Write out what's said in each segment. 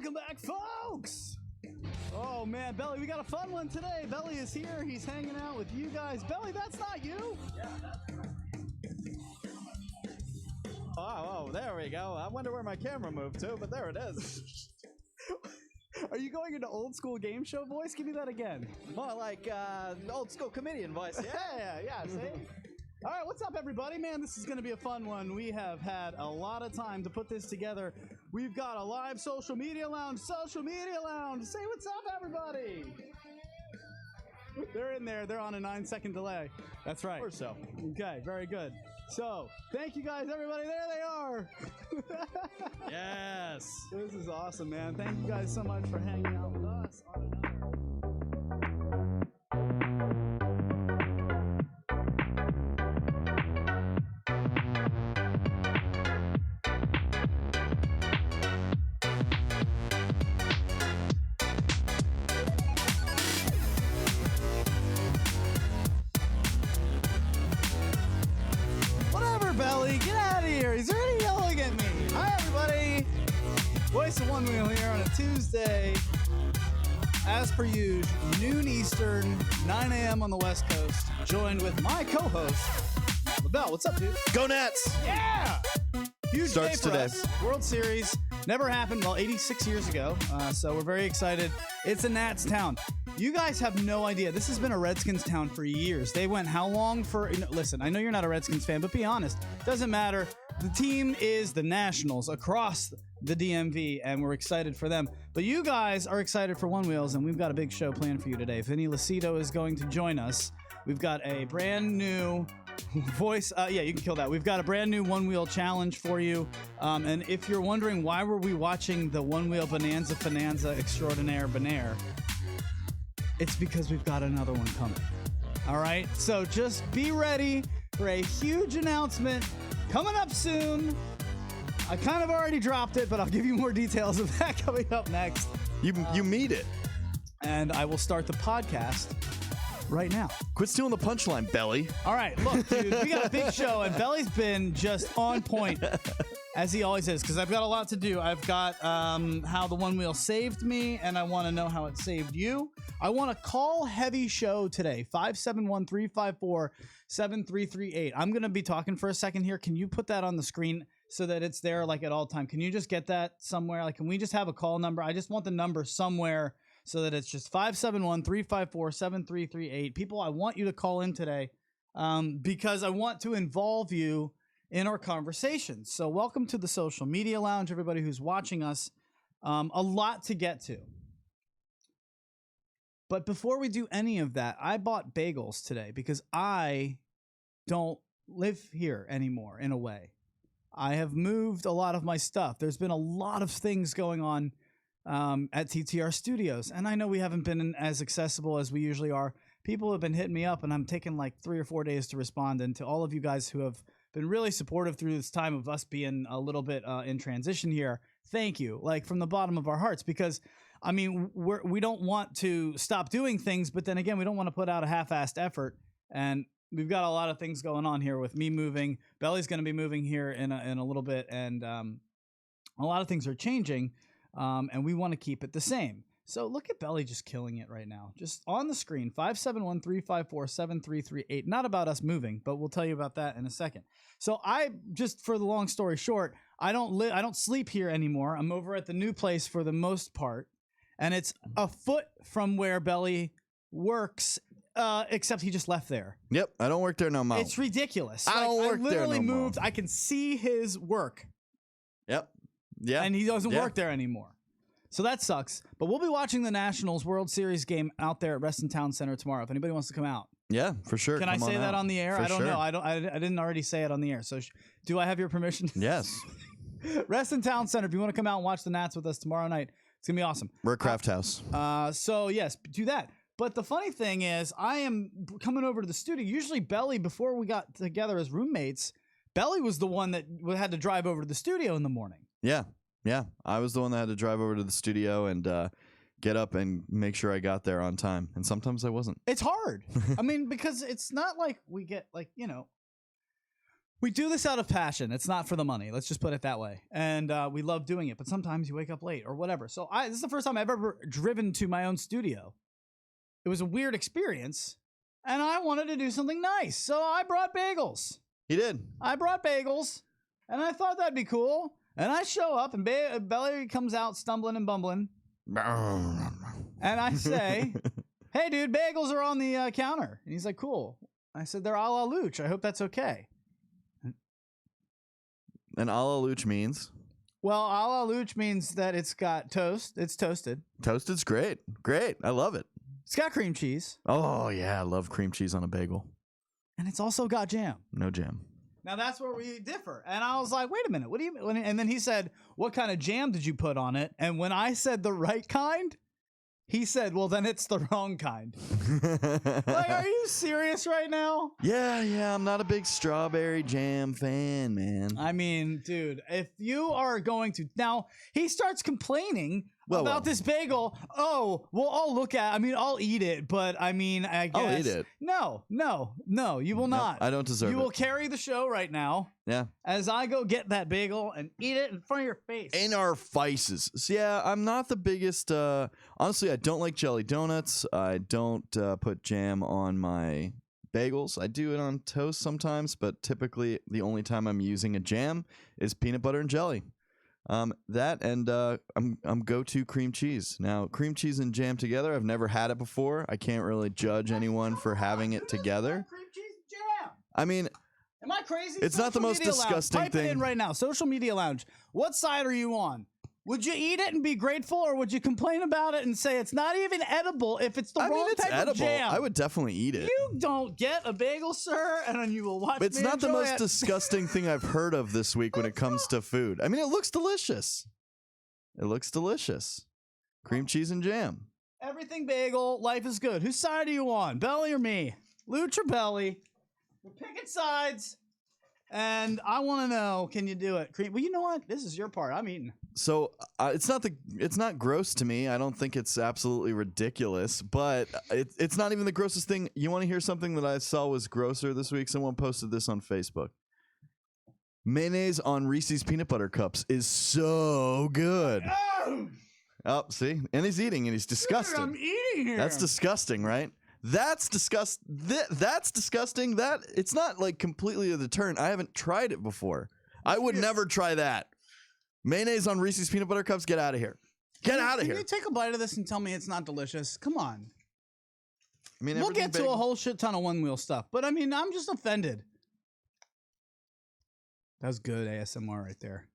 Welcome back, folks. Oh man, Belly, we got a fun one today. Belly is here. He's hanging out with you guys. Belly, that's not you. Yeah, that's right. Oh, there we go. I wonder where my camera moved to, but there it is. Are you going into old school game show voice? Give me that again. More like old school comedian voice. Yeah, see? All right, what's up, everybody? Man, this is going to be a fun one. We have had a lot of time to put this together. We've got a live social media lounge. Social media lounge. Say what's up, everybody. They're in there. They're on a 9-second delay. That's right. Or so. Okay, very good. So, thank you guys, everybody. There they are. Yes. This is awesome, man. Thank you guys so much for hanging out with us on another. Belly, get out of here. He's already yelling at me. Hi, everybody. Voice of One Wheel here on a Tuesday. As per usual, noon Eastern, 9 a.m. on the West Coast. Joined with my co-host, LaBelle. What's up, dude? Go Nats. Yeah. Huge Starts day for today. us. World Series. Never happened, well, 86 years ago. So we're very excited. It's a Nats town. You guys have no idea. This has been a Redskins town for years. They went how long for... listen, I know you're not a Redskins fan, but be honest. Doesn't matter. The team is the Nationals across the DMV, and we're excited for them. But you guys are excited for One Wheels, and we've got a big show planned for you today. Vinny Lucido is going to join us. We've got a brand new voice. Yeah, you can kill that. We've got a brand new One Wheel challenge for you. And if you're wondering why were we watching the One Wheel Bonanza Extraordinaire Bonaire, it's because we've got another one coming. All right? So just be ready for a huge announcement coming up soon. I kind of already dropped it, but I'll give you more details of that coming up next. You meet it. And I will start the podcast right now. Quit stealing the punchline, Belly. All right, look, dude, we got a big show, and Belly's been just on point, as he always is, because I've got a lot to do. I've got how the One Wheel saved me, and I want to know how it saved you. I want a call-heavy show today, 571-354-7338. I'm going to be talking for a second here. Can you put that on the screen so that it's there, like, at all time? Can you just get that somewhere? Like, can we just have a call number? I just want the number somewhere so that it's just 571-354-7338. People, I want you to call in today because I want to involve you in our conversations. So welcome to the Social Media Lounge, everybody who's watching us. A lot to get to. But before we do any of that, I bought bagels today because I don't live here anymore, in a way. I have moved a lot of my stuff. There's been a lot of things going on at TTR Studios, and I know we haven't been as accessible as we usually are. People have been hitting me up, and I'm taking like 3 or 4 days to respond. And to all of you guys who have been really supportive through this time of us being a little bit in transition here, thank you, like from the bottom of our hearts, because I mean, we don't want to stop doing things, but then again, we don't want to put out a half-assed effort, and we've got a lot of things going on here with me moving. Belly's going to be moving here in a little bit, and a lot of things are changing, and we want to keep it the same. So look at Belly just killing it right now. Just on the screen, 571-354-7338. Not about us moving, but we'll tell you about that in a second. So just for the long story short, I don't sleep here anymore. I'm over at the new place for the most part, and it's a foot from where Belly works, except he just left there. Yep, I don't work there no more. It's ridiculous. I don't work there no more. I literally moved. I can see his work. Yep. Yeah. And he doesn't work there anymore. So that sucks. But we'll be watching the Nationals World Series game out there at Reston Town Center tomorrow. If anybody wants to come out. Yeah, for sure. Can I say that on the air? I don't know. I didn't already say it on the air. So do I have your permission? Yes. Reston Town Center. If you want to come out and watch the Nats with us tomorrow night, it's gonna be awesome. We're a craft house. So yes, do that. But the funny thing is, I am coming over to the studio. Usually Belly, before we got together as roommates, Belly was the one that had to drive over to the studio in the morning. Yeah. Yeah. I was the one that had to drive over to the studio and get up and make sure I got there on time. And sometimes I wasn't. It's hard. I mean, because it's not like we get like, you know, We do this out of passion. It's not for the money. Let's just put it that way. And we love doing it. But sometimes you wake up late or whatever. So this is the first time I've ever driven to my own studio. It was a weird experience. And I wanted to do something nice. So I brought bagels. He did. I brought bagels. And I thought that'd be cool. And I show up and Belly comes out stumbling and bumbling. And I say, hey, dude, bagels are on the counter. And he's like, cool. I said, they're a la Luch. I hope that's okay. And a la Luch means? Well, a la Luch means that it's got toast. It's toasted. Toasted's great. Great. I love it. It's got cream cheese. Oh, yeah. I love cream cheese on a bagel. And it's also got jam. No jam. Now, that's where we differ. And I was like, wait a minute. What do you mean? And then he said, what kind of jam did you put on it? And when I said the right kind, he said, well, then it's the wrong kind. Like, are you serious right now? Yeah. I'm not a big strawberry jam fan, man. I mean, dude, if you are going to... Now, he starts complaining about this bagel. Oh, well, I'll eat it, but I mean, I guess... I'll eat it. No, you will not. I don't deserve it. You will carry the show right now. Yeah. As I go get that bagel and eat it in front of your face. In our faces. So, yeah, I'm not the biggest... honestly, I don't like jelly donuts. I don't put jam on my bagels. I do it on toast sometimes, but typically the only time I'm using a jam is peanut butter and jelly. That and I'm go-to cream cheese. Now, cream cheese and jam together, I've never had it before. I can't really judge anyone for having it together. Cream cheese and jam. I mean, am I crazy? It's not the most disgusting thing. Type it in right now. Social Media Lounge. What side are you on? Would you eat it and be grateful, or would you complain about it and say it's not even edible if it's the wrong type of jam? I would definitely eat it. You don't get a bagel, sir, and then you will watch But it's me not the enjoy most it. disgusting thing I've heard of this week when it comes to food. I mean, it looks delicious. It looks delicious. Cream cheese and jam. Everything bagel. Life is good. Whose side are you on? Belly or me? Luch or Belly? We're picking sides. And I want to know, can you do it? Well, you know what? This is your part. I'm eating. So it's not gross to me. I don't think it's absolutely ridiculous, but it's not even the grossest thing. You want to hear something that I saw was grosser this week? Someone posted this on Facebook. Mayonnaise on Reese's peanut butter cups is so good. Oh, see? And he's eating and he's disgusted. Dude, I'm eating here. That's disgusting, right? That's That's disgusting. That it's not like completely a deterrent. I haven't tried it before. I would never try that. Mayonnaise on Reese's peanut butter cups. Get out of here. Get out of here. Can you take a bite of this and tell me it's not delicious? Come on. I mean, we'll get to a whole shit ton of one wheel stuff, but I mean, I'm just offended. That was good ASMR right there.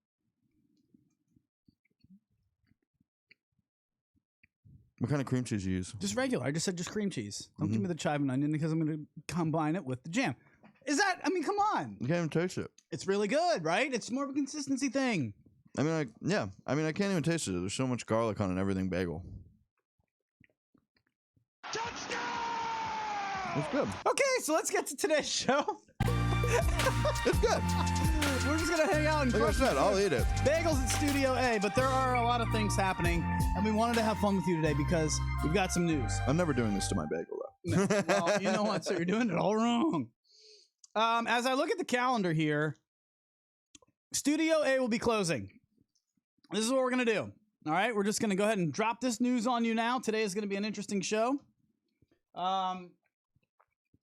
What kind of cream cheese you use? Just regular. I just said just cream cheese. Don't give me the chive and onion because I'm going to combine it with the jam. Is that, I mean, come on. You can't even taste it. It's really good, right? It's more of a consistency thing. I mean, I can't even taste it. There's so much garlic on an everything bagel. Touchdown! It's good. Okay, so let's get to today's show. It's good. We're just going to hang out and Like I said, I'll eat it. bagels at Studio A, but there are a lot of things happening, and we wanted to have fun with you today because we've got some news. I'm never doing this to my bagel, though. No, well, you know what? So you're doing it all wrong. As I look at the calendar here, Studio A will be closing. This is what we're going to do. All right, we're just going to go ahead and drop this news on you now. Today is going to be an interesting show.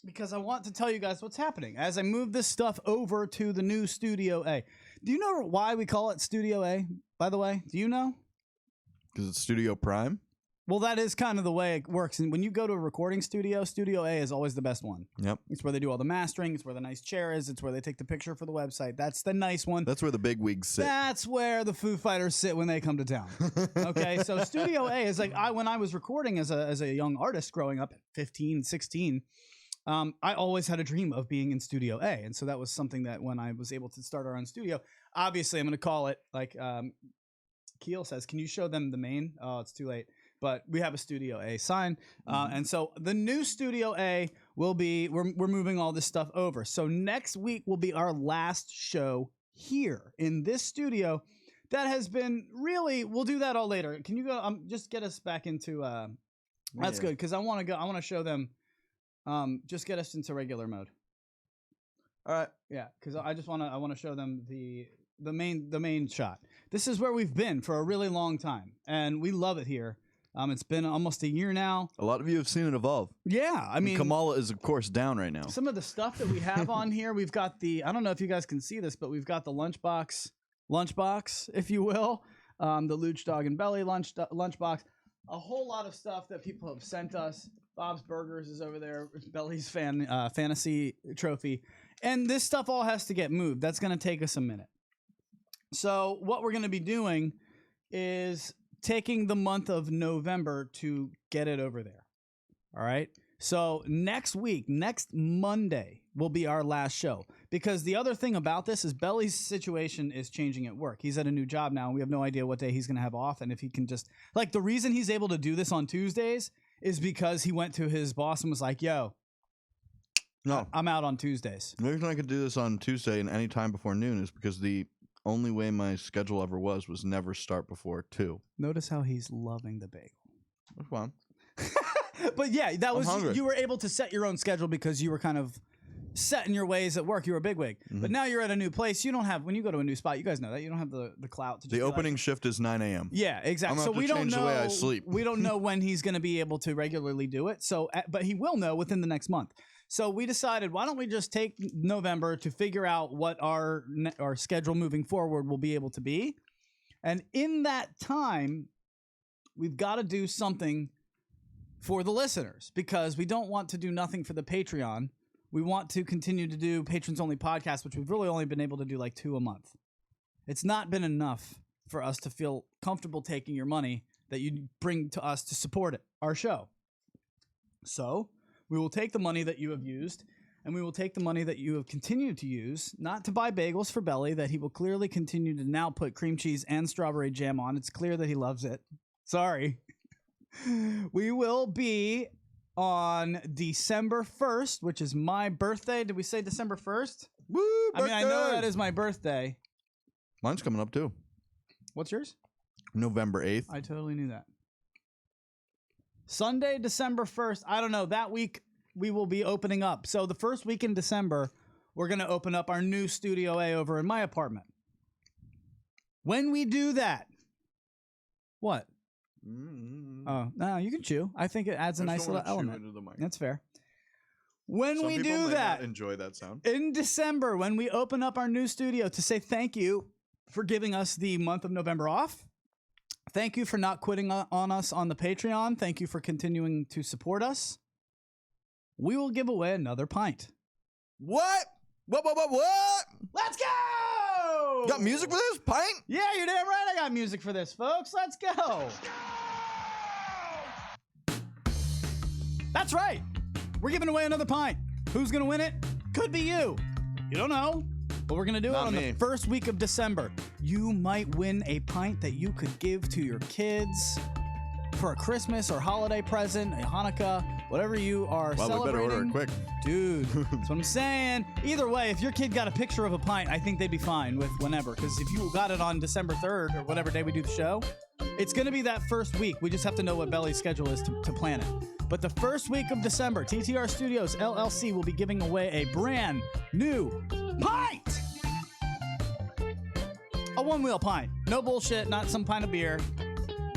Because I want to tell you guys what's happening as I move this stuff over to the new Studio A. Do you know why we call it Studio A, by the way? Do you know? Because it's Studio Prime? Well, that is kind of the way it works. And when you go to a recording studio, Studio A is always the best one. Yep. It's where they do all the mastering. It's where the nice chair is. It's where they take the picture for the website. That's the nice one. That's where the big wigs sit. That's where the Foo Fighters sit when they come to town. Okay, so Studio A is like, when I was recording as a young artist growing up at 15, 16, I always had a dream of being in Studio A. And so that was something that when I was able to start our own studio, obviously I'm going to call it like Keel says, can you show them the main? Oh, it's too late. But we have a Studio A sign. And so the new Studio A will be, we're moving all this stuff over. So next week will be our last show here in this studio. That has been really, we'll do that all later. Can you go, just get us back into, that's good. Cause I want to show them, just get us into regular mode. All right. Yeah, because I want to show them the main shot. This is where we've been for a really long time, and we love it here. It's been almost a year now. A lot of you have seen it evolve. Yeah, I mean, Kamala is of course down right now. Some of the stuff that we have on here, we've got I don't know if you guys can see this, but we've got the lunchbox, if you will, the Luch Dog and Belly lunchbox. A whole lot of stuff that people have sent us. Bob's Burgers is over there. Belly's fantasy trophy, and this stuff all has to get moved. That's going to take us a minute. So what we're going to be doing is taking the month of November to get it over there. All right. So next Monday will be our last show, because the other thing about this is Belly's situation is changing at work. He's at a new job now, and we have no idea what day he's going to have off. And if he can just, like, the reason he's able to do this on Tuesdays is because he went to his boss and was like, yo, no, I'm out on Tuesdays. The reason I could do this on Tuesday and any time before noon is because the only way my schedule ever was never start before 2. Notice how he's loving the bagel. That's fine. But yeah, that was hungry. You were able to set your own schedule because you were kind of set in your ways at work. You were a bigwig. But now you're at a new place. You don't have, when you go to a new spot, you guys know that, you don't have the clout to just The opening shift is 9 a.m. Yeah, exactly. So we don't know the way I sleep. We don't know when he's going to be able to regularly do it. So, but he will know within the next month. So we decided, why don't we just take November to figure out what our schedule moving forward will be able to be. And in that time, we've got to do something for the listeners, because we don't want to do nothing for the Patreon. We want to continue to do patrons only podcasts, which we've really only been able to do like 2 a month. It's not been enough for us to feel comfortable taking your money that you bring to us to support our show. So we will take the money that you have used, and we will take the money that you have continued to use, not to buy bagels for Belly that he will clearly continue to now put cream cheese and strawberry jam on. It's clear that he loves it. Sorry. We will be on December 1st, which is my birthday. Did we say December 1st? Woo, birthday! I know that is my birthday. Mine's coming up too. What's yours? November 8th. I totally knew that. Sunday, December 1st. I don't know. That week we will be opening up. So the first week in December, we're going to open up our new Studio A over in my apartment. When we do that, what? Oh, no, you can chew. I think it adds a nice little element. That's fair. When Some we people do may that, not enjoy that sound. in December, when we open up our new studio, to say thank you for giving us the month of November off. Thank you for not quitting on us on the Patreon. Thank you for continuing to support us. We will give away another pint. What? What? Let's go! Got music for this pint? Yeah, you're damn right I got music for this, folks. Let's go! That's right. We're giving away another pint. Who's going to win it? Could be you. You don't know. But we're going to do it on the first week of December. You might win a pint that you could give to your kids for a Christmas or holiday present, a Hanukkah, whatever you are celebrating. We better order it quick. Dude, that's what I'm saying. Either way, if your kid got a picture of a pint, I think they'd be fine with whenever. Because if you got it on December 3rd or whatever day we do the show, it's going to be that first week. We just have to know what Belly's schedule is to plan it. But the first week of December, TTR Studios, LLC will be giving away a brand new pint. A one-wheel pint. No bullshit, not some pint of beer.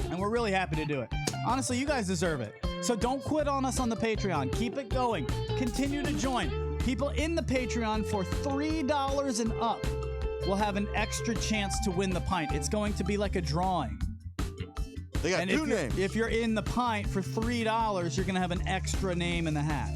And we're really happy to do it. Honestly, you guys deserve it. So don't quit on us on the Patreon. Keep it going. Continue to join. People in the Patreon for $3 and up will have an extra chance to win the pint. It's going to be like a drawing. They got two names. If you're in the pint for $3, you're going to have an extra name in the hat.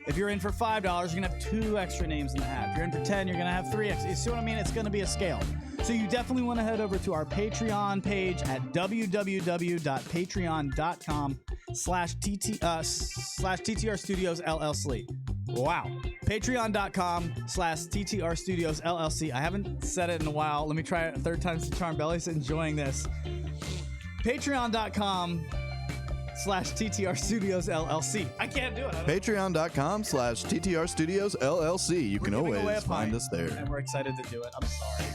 If you're in for $5, you're going to have 2 extra names in the hat. If you're in for 10, you're going to have 3 extra. You see what I mean? It's going to be a scale. So you definitely want to head over to our Patreon page at www.patreon.com/TTR Studios LLC. Wow. Patreon.com/TTR Studios LLC. I haven't said it in a while. Let me try it a third time's the charm. Belly's enjoying this. Patreon.com/TTR Studios LLC. I can't do it. Patreon.com/TTR Studios LLC. You can always find us there. And we're excited to do it. I'm sorry.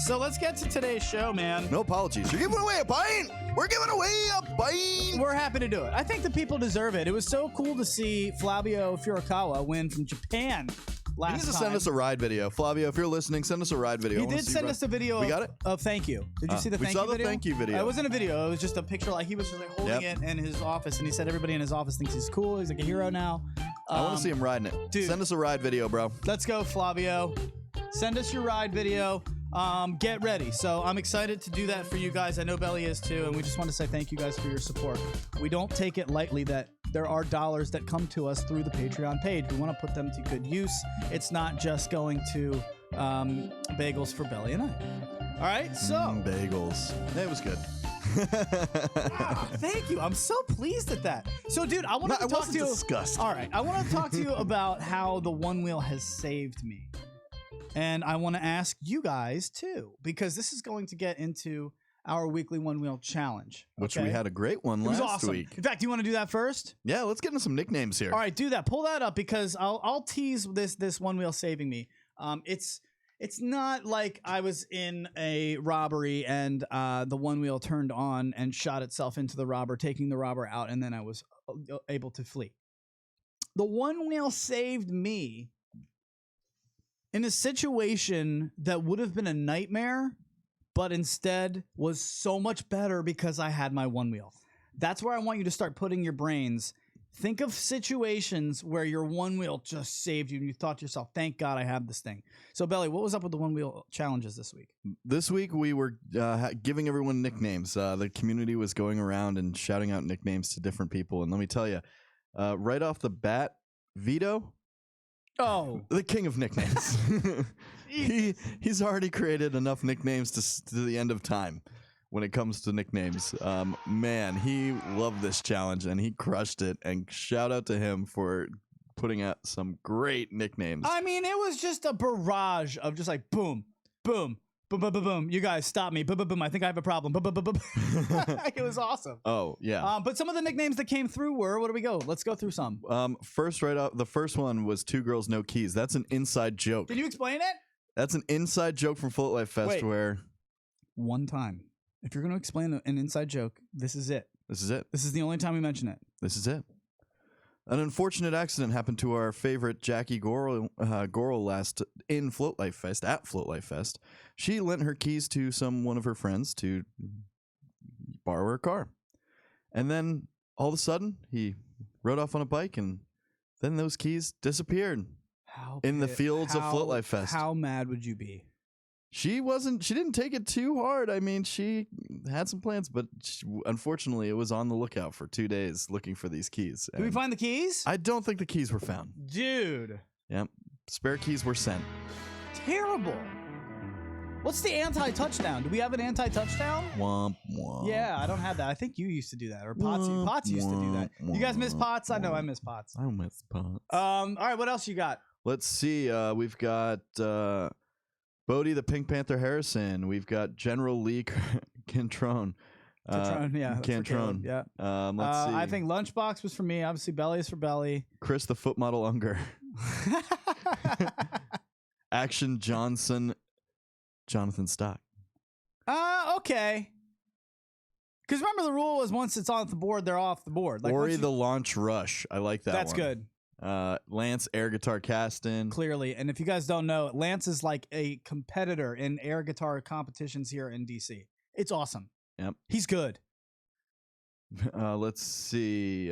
So let's get to today's show, man. No apologies. You're giving away a pint. We're giving away a pint. We're happy to do it. I think the people deserve it. It was so cool to see Flavio Furukawa win from Japan last He needs to time. send us a ride video. Flavio, if you're listening, send us a ride video. He did send us a video. We got it? Of thank you. Did you see the we thank saw you the video? thank you video. It wasn't a video. It was just a picture. Like he was just like holding it in his office, and he said everybody in his office thinks he's cool. He's like a hero now. I want to see him riding it. Dude. Send us a ride video, bro. Let's go, Flavio. Send us your ride video. Get ready. So I'm excited to do that for you guys. I know Belly is too, and we just want to say thank you guys for your support. We don't take it lightly that there are dollars that come to us through the Patreon page. We want to put them to good use. It's not just going to bagels for Belly and I. All right, so bagels. It was good. Thank you. I'm so pleased at that. So, dude, I want to talk to you. Disgusted. All right, I want to talk to you about how the One Wheel has saved me, and I want to ask you guys too, because this is going to get into our weekly One Wheel challenge, which we had a great one last awesome. week. In fact, do you want to do that first? Yeah, let's get into some nicknames here. All right, do that. Pull that up because I'll tease this One Wheel saving me. It's not like I was in a robbery and the One Wheel turned on and shot itself into the robber, taking the robber out, and then I was able to flee. The One Wheel saved me in a situation that would have been a nightmare, but instead was so much better because I had my One Wheel. That's where I want you to start putting your brains. Think of situations where your One Wheel just saved you and you thought to yourself, thank God I have this thing. So, Belly, what was up with the One Wheel challenges this week? This week, we were giving everyone nicknames. The community was going around and shouting out nicknames to different people. And let me tell you, right off the bat, Vito, the king of nicknames. He's already created enough nicknames to the end of time. When it comes to nicknames, man, he loved this challenge and he crushed it. And shout out to him for putting out some great nicknames. I mean, it was just a barrage of just like boom, boom, boom, boom, boom, boom. You guys stop me. Boom, boom, boom. I think I have a problem. Boom, boom, boom, boom. It was awesome. Oh, yeah. But some of the nicknames that came through were, where do we go? Let's go through some. First, right off, the first one was Two Girls, No Keys. That's an inside joke. Can you explain it? That's an inside joke from Float Life Fest. Wait. Where one time. If you're going to explain an inside joke, this is it. This is it. This is the only time we mention it. This is it. An unfortunate accident happened to our favorite Jackie Gorel last in Float Life Fest, at Float Life Fest. She lent her keys to one of her friends to borrow her car. And then all of a sudden, he rode off on a bike, and then those keys disappeared in the fields of Float Life Fest. How mad would you be? She didn't take it too hard. I mean, she had some plans, but unfortunately, it was on the lookout for 2 days looking for these keys. Did we find the keys? I don't think the keys were found. Dude. Yep. Spare keys were sent. Terrible. What's the anti-touchdown? Do we have an anti-touchdoall? Womp, womp. Yeah, I don't have that. I think you used to do that, or Potts used to do that. You guys miss Potts? I know I miss Potts. I miss Potts. All right, what else you got? Let's see. We've got Bodie the Pink Panther Harrison. We've got General Lee Cantrone. Cantrone. Yeah. Let's see. I think Lunchbox was for me. Obviously, Belly is for Belly. Chris the Foot Model Unger. Action Johnson. Jonathan Stock. Okay. Because remember, the rule was once it's on the board, they're off the board. Like Ori the Launch Rush. I like that That's one. good. Lance Air Guitar Caston. Clearly. And if you guys don't know, Lance is like a competitor in air guitar competitions here in DC. It's awesome. Yep. He's good. Let's see.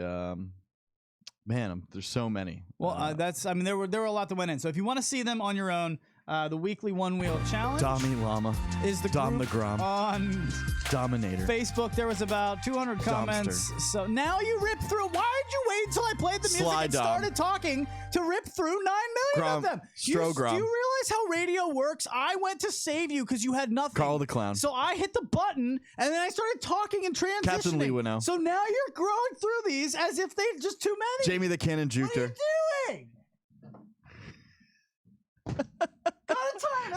Man, there's so many. Well, there were a lot that went in. So if you want to see them on your own, the weekly One Wheel Challenge Dami Llama is the Dom group the Grom on Dominator Facebook. There was about 200 comments. So now you rip through. Why did you wait until I played the music and started talking to rip through 9 million of them? Do you realize how radio works? I went to save you because you had nothing. Carl the Clown. So I hit the button and then I started talking and transitioning. Captain Lee Winnow. So now you're growing through these as if they're just too many. Jamie the Cannon Jukter. What are you doing?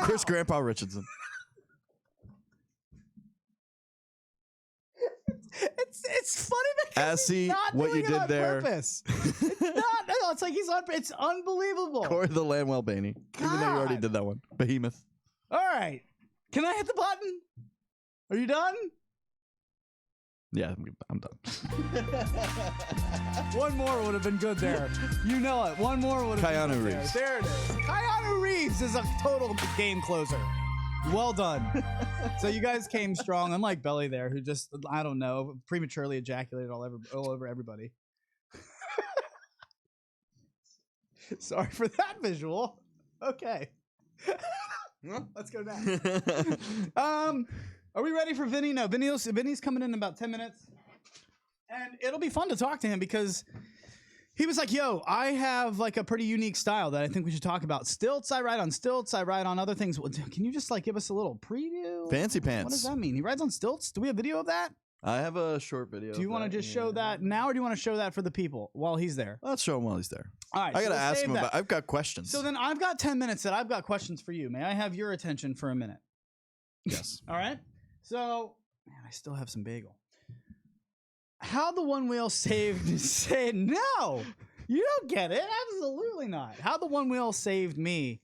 Chris Grandpa Richardson. It's funny because he's not what doing you did on there. purpose. It's not. No, it's like it's unbelievable. Corey the Landwell Baney. Even though you already did that one. Behemoth. All right. Can I hit the button? Are you done? Yeah, I'm done. One more would have been good there. You know it. One more would have been good Reeves. there. There it is. Keanu Reeves is a total game closer. Well done. So you guys came strong, unlike Belly there, who just, I don't know, prematurely ejaculated all over everybody. Sorry for that visual. Okay. Let's go next. Are we ready for Vinny? No, Vinny's coming in about 10 minutes. And it'll be fun to talk to him because he was like, yo, I have like a pretty unique style that I think we should talk about. Stilts, I ride on stilts. I ride on other things. Can you just like give us a little preview? Fancy pants. What does that mean? He rides on stilts? Do we have video of that? I have a short video. Do you want to just show that now, or do you want to show that for the people while he's there? Let's show him while he's there. All right. I got to ask him about, I've got questions. So then I've got 10 minutes that I've got questions for you. May I have your attention for a minute? Yes. All right. So, man, I still have some bagel. How the one wheel saved say no. You don't get it. Absolutely not. How the one wheel saved me.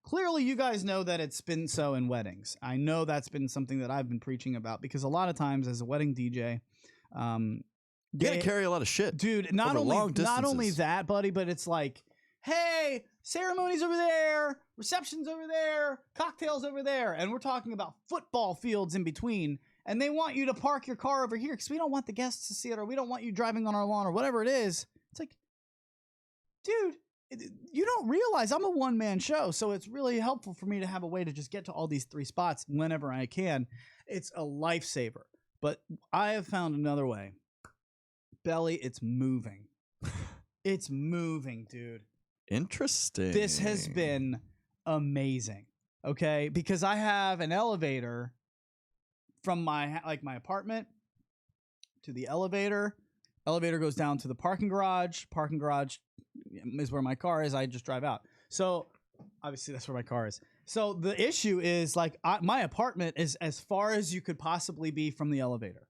Clearly, you guys know that it's been so in weddings. I know that's been something that I've been preaching about because a lot of times as a wedding DJ, you got to carry a lot of shit. Dude, not only that, buddy, but it's like, hey, ceremonies over there, receptions over there, cocktails over there, and we're talking about football fields in between, and they want you to park your car over here because we don't want the guests to see it, or we don't want you driving on our lawn, or whatever it is. It's like, dude, you don't realize I'm a one-man show, so it's really helpful for me to have a way to just get to all these 3 spots whenever I can. It's a lifesaver, but I have found another way. Belly, it's moving. It's moving, dude. Interesting. This has been amazing, okay? Because I have an elevator from my apartment to the elevator. Elevator goes down to the parking garage. Parking garage is where my car is. I just drive out. So obviously that's where my car is. So the issue is like my apartment is as far as you could possibly be from the elevator.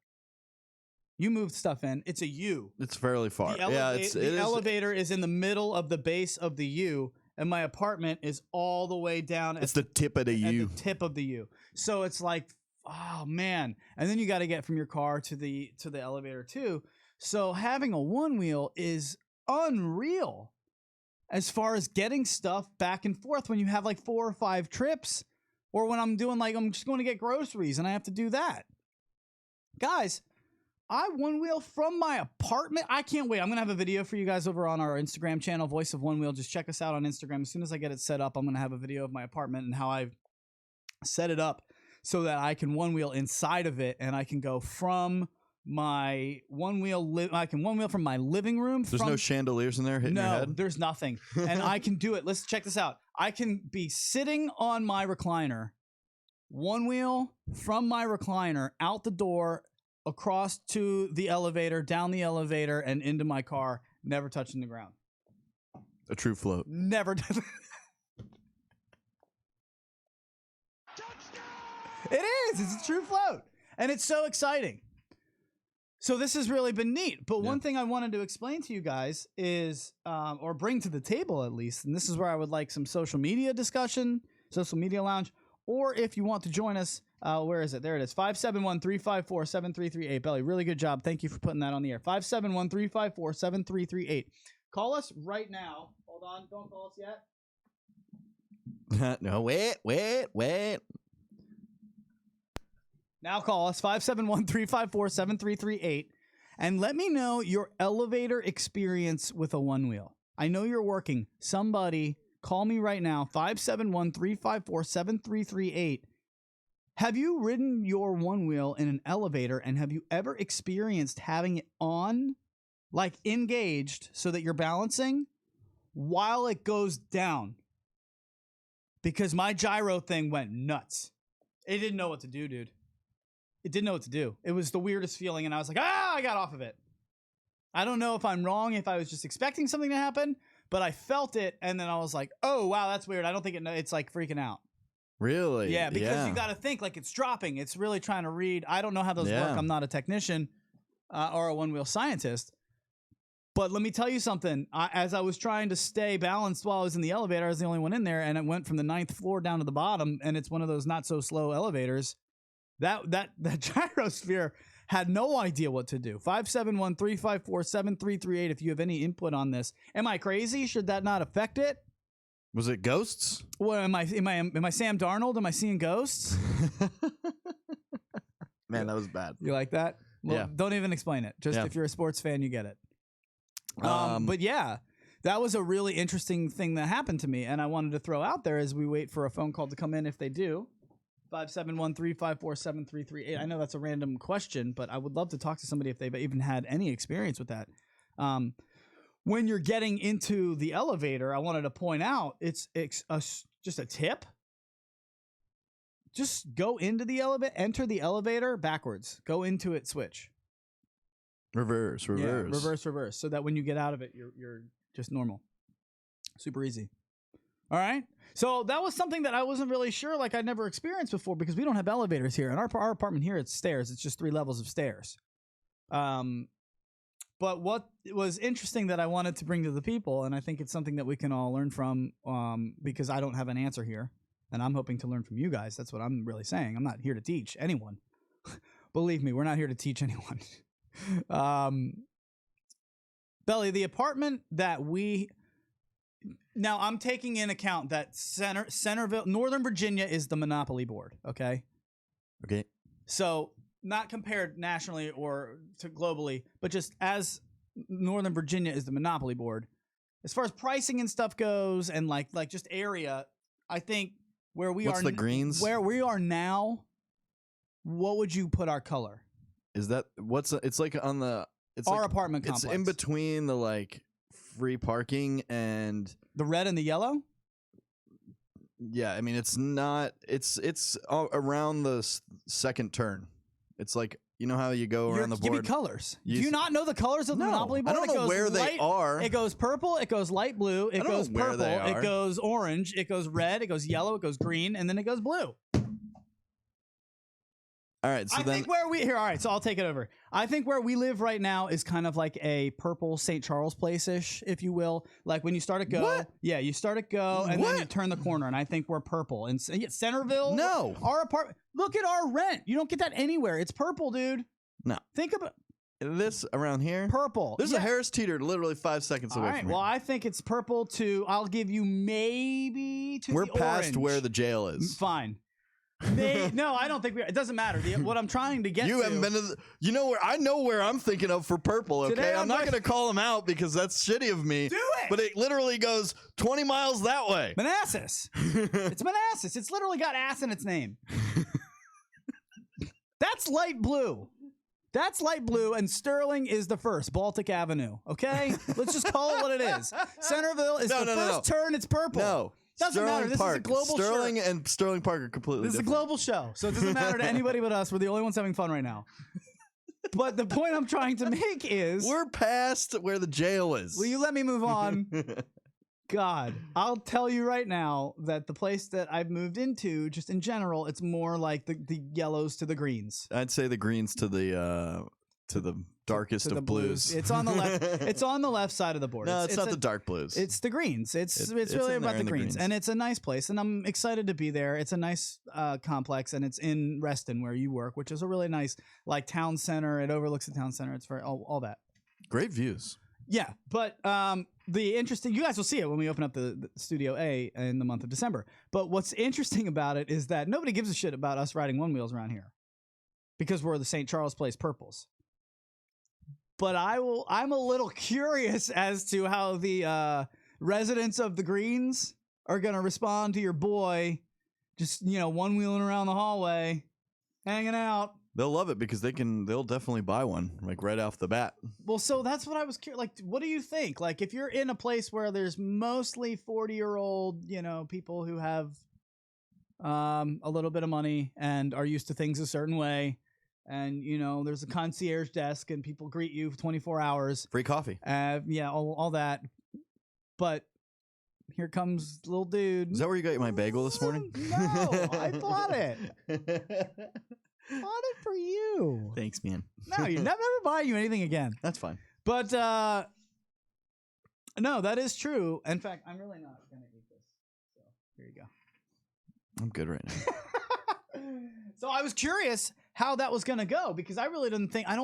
You moved stuff in. It's a U. It's fairly far. The elevator is in the middle of the base of the U, and my apartment is all the way down. It's the tip of the U. At the tip of the U. So it's like, oh man. And then you got to get from your car to the elevator too. So having a one wheel is unreal as far as getting stuff back and forth when you have like 4 or 5 trips, or when I'm just going to get groceries and I have to do that. Guys, I one wheel from my apartment. I can't wait. I'm going to have a video for you guys over on our Instagram channel, Voice of One Wheel. Just check us out on Instagram. As soon as I get it set up, I'm going to have a video of my apartment and how I've set it up so that I can one wheel inside of it, and I can go from my one wheel. I can one wheel from my living room. There's no chandeliers in there hitting your head? No, there's nothing. And I can do it. Let's check this out. I can be sitting on my recliner, one wheel from my recliner out the door, across to the elevator, down the elevator, and into my car, never touching the ground. A true float. Never. It is. It's a true float. And it's so exciting. So this has really been neat. But one thing I wanted to explain to you guys is, or bring to the table at least, and this is where I would like some social media discussion, social media lounge, or if you want to join us, where is it? There it is. 571-354-7338. Belly, really good job. Thank you for putting that on the air. 571-354-7338. Call us right now. Hold on. Don't call us yet. No, wait. Now call us, 571-354-7338, and let me know your elevator experience with a one wheel. I know you're working. Somebody call me right now, 571-354-7338. Have you ridden your one wheel in an elevator, and have you ever experienced having it on, like engaged, so that you're balancing while it goes down? Because my gyro thing went nuts. It didn't know what to do, dude. It didn't know what to do. It was the weirdest feeling, and I was like, I got off of it. I don't know if I'm wrong, if I was just expecting something to happen, but I felt it, and then I was like, oh, wow, that's weird. I don't think it's like freaking out. Really? Yeah, because you got to think like it's dropping. It's really trying to read. I don't know how those work. I'm not a technician or a one-wheel scientist. But let me tell you something. As I was trying to stay balanced while I was in the elevator, I was the only one in there, and it went from the 9th floor down to the bottom, and it's one of those not-so-slow elevators. That gyrosphere Had no idea what to do. 571-354-7338 if you have any input on this. Am I crazy? Should that not affect it? Was it ghosts? What am I Sam Darnold? Am I seeing ghosts? Man, that was bad. You like that? Well, Yeah. Don't even explain it. Just if you're a sports fan, you get it. But yeah, that was a really interesting thing that happened to me, and I wanted to throw out there as we wait for a phone call to come in if they do. 571-354-7338. I know that's a random question, but I would love to talk to somebody if they've even had any experience with that. When you're getting into the elevator, I wanted to point out it's just a tip. Just go into the elevator, enter the elevator backwards. Go into it, switch. Reverse. Yeah, reverse. So that when you get out of it, you're just normal. Super easy. All right. So that was something that I wasn't really sure, like I'd never experienced before because we don't have elevators here. In our apartment here, it's stairs. It's just 3 levels of stairs. But what was interesting that I wanted to bring to the people, and I think it's something that we can all learn from because I don't have an answer here, and I'm hoping to learn from you guys. That's what I'm really saying. I'm not here to teach anyone. Believe me, we're not here to teach anyone. Belly, the apartment that now I'm taking in account that Centerville, Northern Virginia is the monopoly board, okay? Okay. So not compared nationally or to globally, but just as Northern Virginia is the monopoly board, as far as pricing and stuff goes and like just area, I think where we What's are the greens? Where we are now, what would you put our color? Is that it's like on the our apartment complex. It's in between the like free parking and the red and the yellow? Yeah, I mean it's not it's around the second turn. It's like, you know how you go around the board? Give me colors. Do you not know the colors of the Monopoly board? I don't know where they are. It goes purple, it goes light blue, it goes purple, it goes orange, it goes red, it goes yellow, it goes green, and then it goes blue. All right, so I think where we here. All right, so I'll take it over. I think where we live right now is kind of like a purple St. Charles place-ish, if you will. Like when you start at go, yeah, you start at go, and then you turn the corner, and I think we're purple. And Centerville, no, our apartment. Look at our rent. You don't get that anywhere. It's purple, dude. No, think about this around here. Purple. There's a Harris Teeter literally 5 seconds away from here. Well, I think it's purple to. I'll give you maybe to. We're the past orange. where the jail is. Fine. No, I don't think it doesn't matter. What I'm trying to get you haven't been to you know where I know where I'm thinking of for purple, okay? Today I'm not going to call them out because that's shitty of me. Do it! But it literally goes 20 miles that way. Manassas. It's Manassas. It's literally got ass in its name. That's light blue. That's light blue, and Sterling is the first, Baltic Avenue, okay? Let's just call it what it is. Centerville is the first turn, it's purple. No. Doesn't matter. This is a global show. Sterling and Sterling Park are completely different. This is a global show, so it doesn't matter to anybody but us. We're the only ones having fun right now. But the point I'm trying to make is... We're past where the jail is. Will you let me move on? God, I'll tell you right now that the place that I've moved into, just in general, it's more like the yellows to the greens. I'd say the greens to the darkest of blues. It's on the left. It's on the left side of the board. No, it's not the dark blues. It's the greens. It's really about the greens, and it's a nice place, and I'm excited to be there. It's a nice complex, and it's in Reston where you work, which is a really nice like town center. It overlooks the town center. It's very all that. Great views. Yeah, but the interesting, you guys will see it when we open up the Studio A in the month of December. But what's interesting about it is that nobody gives a shit about us riding one wheels around here because we're the St. Charles Place Purples. But I'm a little curious as to how the residents of the Greens are going to respond to your boy just, one wheeling around the hallway, hanging out. They'll love it because they'll definitely buy one like right off the bat. Well, so that's what I was curious. Like, what do you think? Like, if you're in a place where there's mostly 40-year-old, people who have a little bit of money and are used to things a certain way, and there's a concierge desk and people greet you for 24 hours, free coffee, all that. But here comes little dude. Is that where you got my bagel this morning? No, I bought it. Bought it for you. Thanks, man. No, you're never buying you anything again. That's fine. But no, that is true. In fact, I'm really not gonna eat this. So here you go. I'm good right now. So I was curious how that was going to go, because I really didn't think, I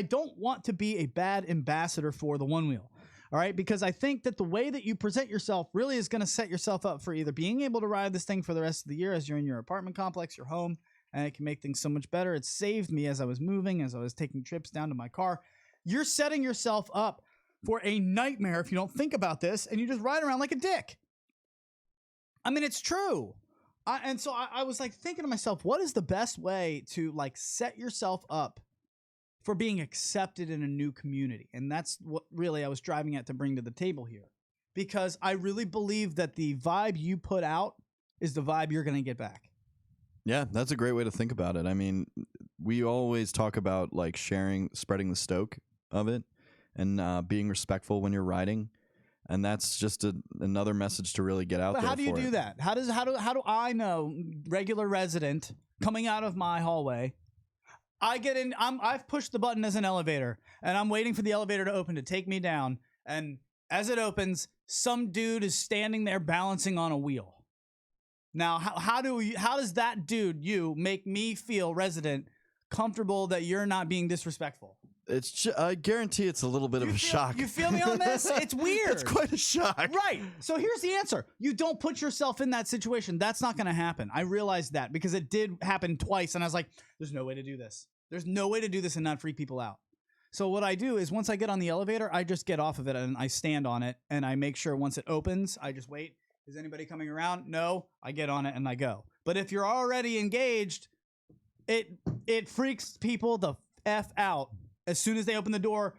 don't want to be a bad ambassador for the One Wheel. All right, because I think that the way that you present yourself really is going to set yourself up for either being able to ride this thing for the rest of the year as you're in your apartment complex, your home, and it can make things so much better. It saved me as I was moving, as I was taking trips down to my car. You're setting yourself up for a nightmare if you don't think about this and you just ride around like a dick. I mean, it's true. And so I was like thinking to myself, what is the best way to like set yourself up for being accepted in a new community? And that's what really I was driving at to bring to the table here, because I really believe that the vibe you put out is the vibe you're going to get back. Yeah, that's a great way to think about it. I mean, we always talk about like spreading the stoke of it, and being respectful when you're riding. And that's just another message to really get out there. But how do you do that? How do I know, regular resident coming out of my hallway, I get in, I've pushed the button as an elevator, and I'm waiting for the elevator to open to take me down. And as it opens, some dude is standing there balancing on a wheel. Now, how does that dude, you, make me feel, resident, comfortable that you're not being disrespectful? I guarantee it's a little bit of a shock. You feel me on this? It's weird. It's quite a shock. Right. So here's the answer. You don't put yourself in that situation. That's not going to happen. I realized that because it did happen twice, and I was like, there's no way to do this. There's no way to do this and not freak people out. So what I do is once I get on the elevator, I just get off of it and I stand on it, and I make sure once it opens, I just wait. Is anybody coming around? No. I get on it and I go. But if you're already engaged, it freaks people the F out. As soon as they open the door,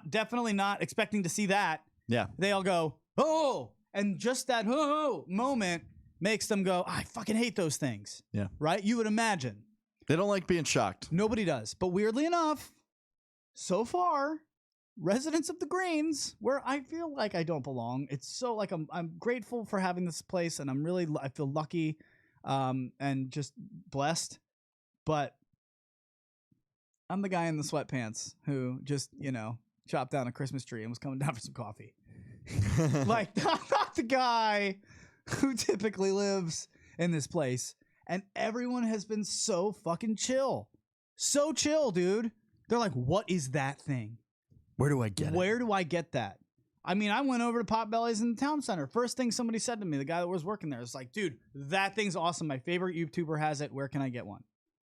definitely not expecting to see that. Yeah. They all go, oh, and just that oh moment makes them go, I fucking hate those things. Yeah. Right? You would imagine. They don't like being shocked. Nobody does. But weirdly enough, so far, residents of the Greens, where I feel like I don't belong, it's so like I'm grateful for having this place, and I feel lucky and just blessed. But I'm the guy in the sweatpants who just, chopped down a Christmas tree and was coming down for some coffee. Like, not the guy who typically lives in this place. And everyone has been so fucking chill. So chill, dude. They're like, what is that thing? Where do I get it? Where do I get that? I mean, I went over to Potbelly's in the town center. First thing somebody said to me, the guy that was working there, was like, dude, that thing's awesome. My favorite YouTuber has it. Where can I get one?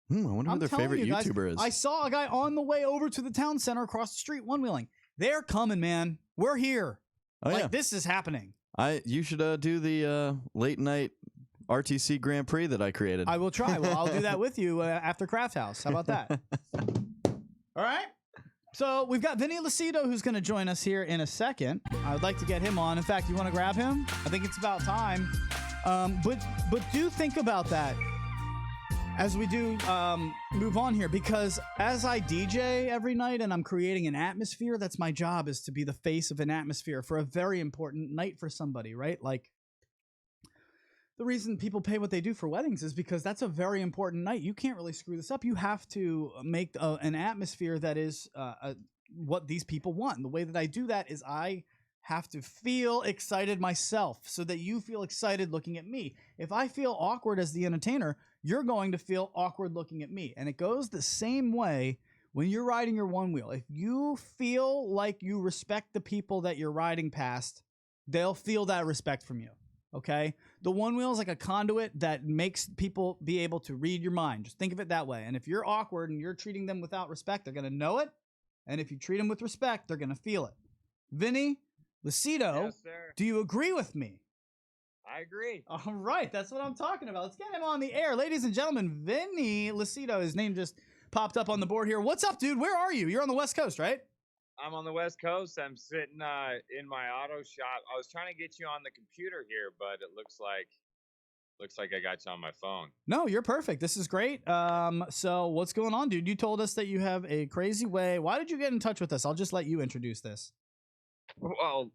I wonder who their favorite YouTuber is. I saw a guy on the way over to the town center across the street, one-wheeling. They're coming, man. We're here. Oh, yeah. This is happening. You should do the late night RTC Grand Prix that I created. I will try. Well, I'll do that with you after Craft House. How about that? All right. So we've got Vinny Lucido, who's going to join us here in a second. I would like to get him on. In fact, you want to grab him? I think it's about time. But do think about that as we do move on here, because as I DJ every night and I'm creating an atmosphere, that's my job, is to be the face of an atmosphere for a very important night for somebody, right? Like, the reason people pay what they do for weddings is because that's a very important night. You can't really screw this up. You have to make an atmosphere that is what these people want. And the way that I do that is I have to feel excited myself so that you feel excited looking at me. If I feel awkward as the entertainer, you're going to feel awkward looking at me. And it goes the same way when you're riding your one wheel. If you feel like you respect the people that you're riding past, they'll feel that respect from you. Okay? The one wheel is like a conduit that makes people be able to read your mind. Just think of it that way. And if you're awkward and you're treating them without respect, they're going to know it. And if you treat them with respect, they're going to feel it. Vinny Lucido, yes, sir. Do you agree with me? I agree. All right. That's what I'm talking about. Let's get him on the air. Ladies and gentlemen, Vinny Lucido, his name just popped up on the board here. What's up, dude? Where are you? You're on the West Coast, right? I'm on the West Coast. I'm sitting in my auto shop. I was trying to get you on the computer here, but it looks like I got you on my phone. No, you're perfect. This is great. So what's going on, dude? You told us that you have a crazy way. Why did you get in touch with us? I'll just let you introduce this. Well,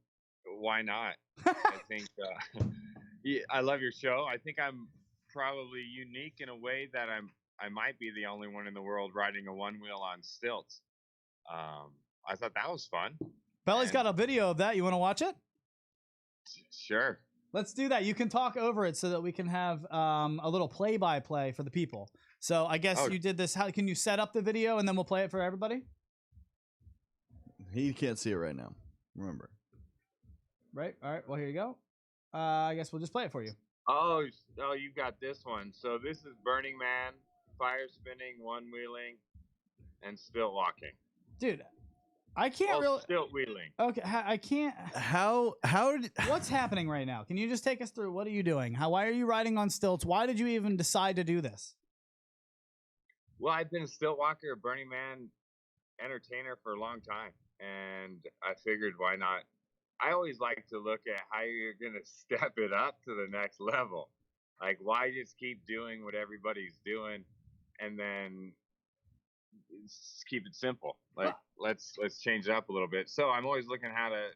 why not? I think yeah, I love your show. I think I'm probably unique in a way that I might be the only one in the world riding a one wheel on stilts. I thought that was fun. Belly's got a video of that. You want to watch it? Sure. Let's do that. You can talk over it so that we can have a little play-by-play for the people. So I guess Oh. you did this. How can you set up the video and then we'll play it for everybody? He can't see it right now. Remember. Right. All right. Well, here you go. I guess we'll just play it for you. Oh, you got this one. So this is Burning Man, fire spinning, one wheeling, and stilt walking. Dude, I can't really. Stilt wheeling. Okay, I can't. How did What's happening right now? Can you just take us through? What are you doing? Why are you riding on stilts? Why did you even decide to do this? Well, I've been a stilt walker, a Burning Man entertainer for a long time, and I figured why not? I always like to look at how you're gonna step it up to the next level. Like, why just keep doing what everybody's doing, and then keep it simple? Like, let's change it up a little bit. So I'm always looking how to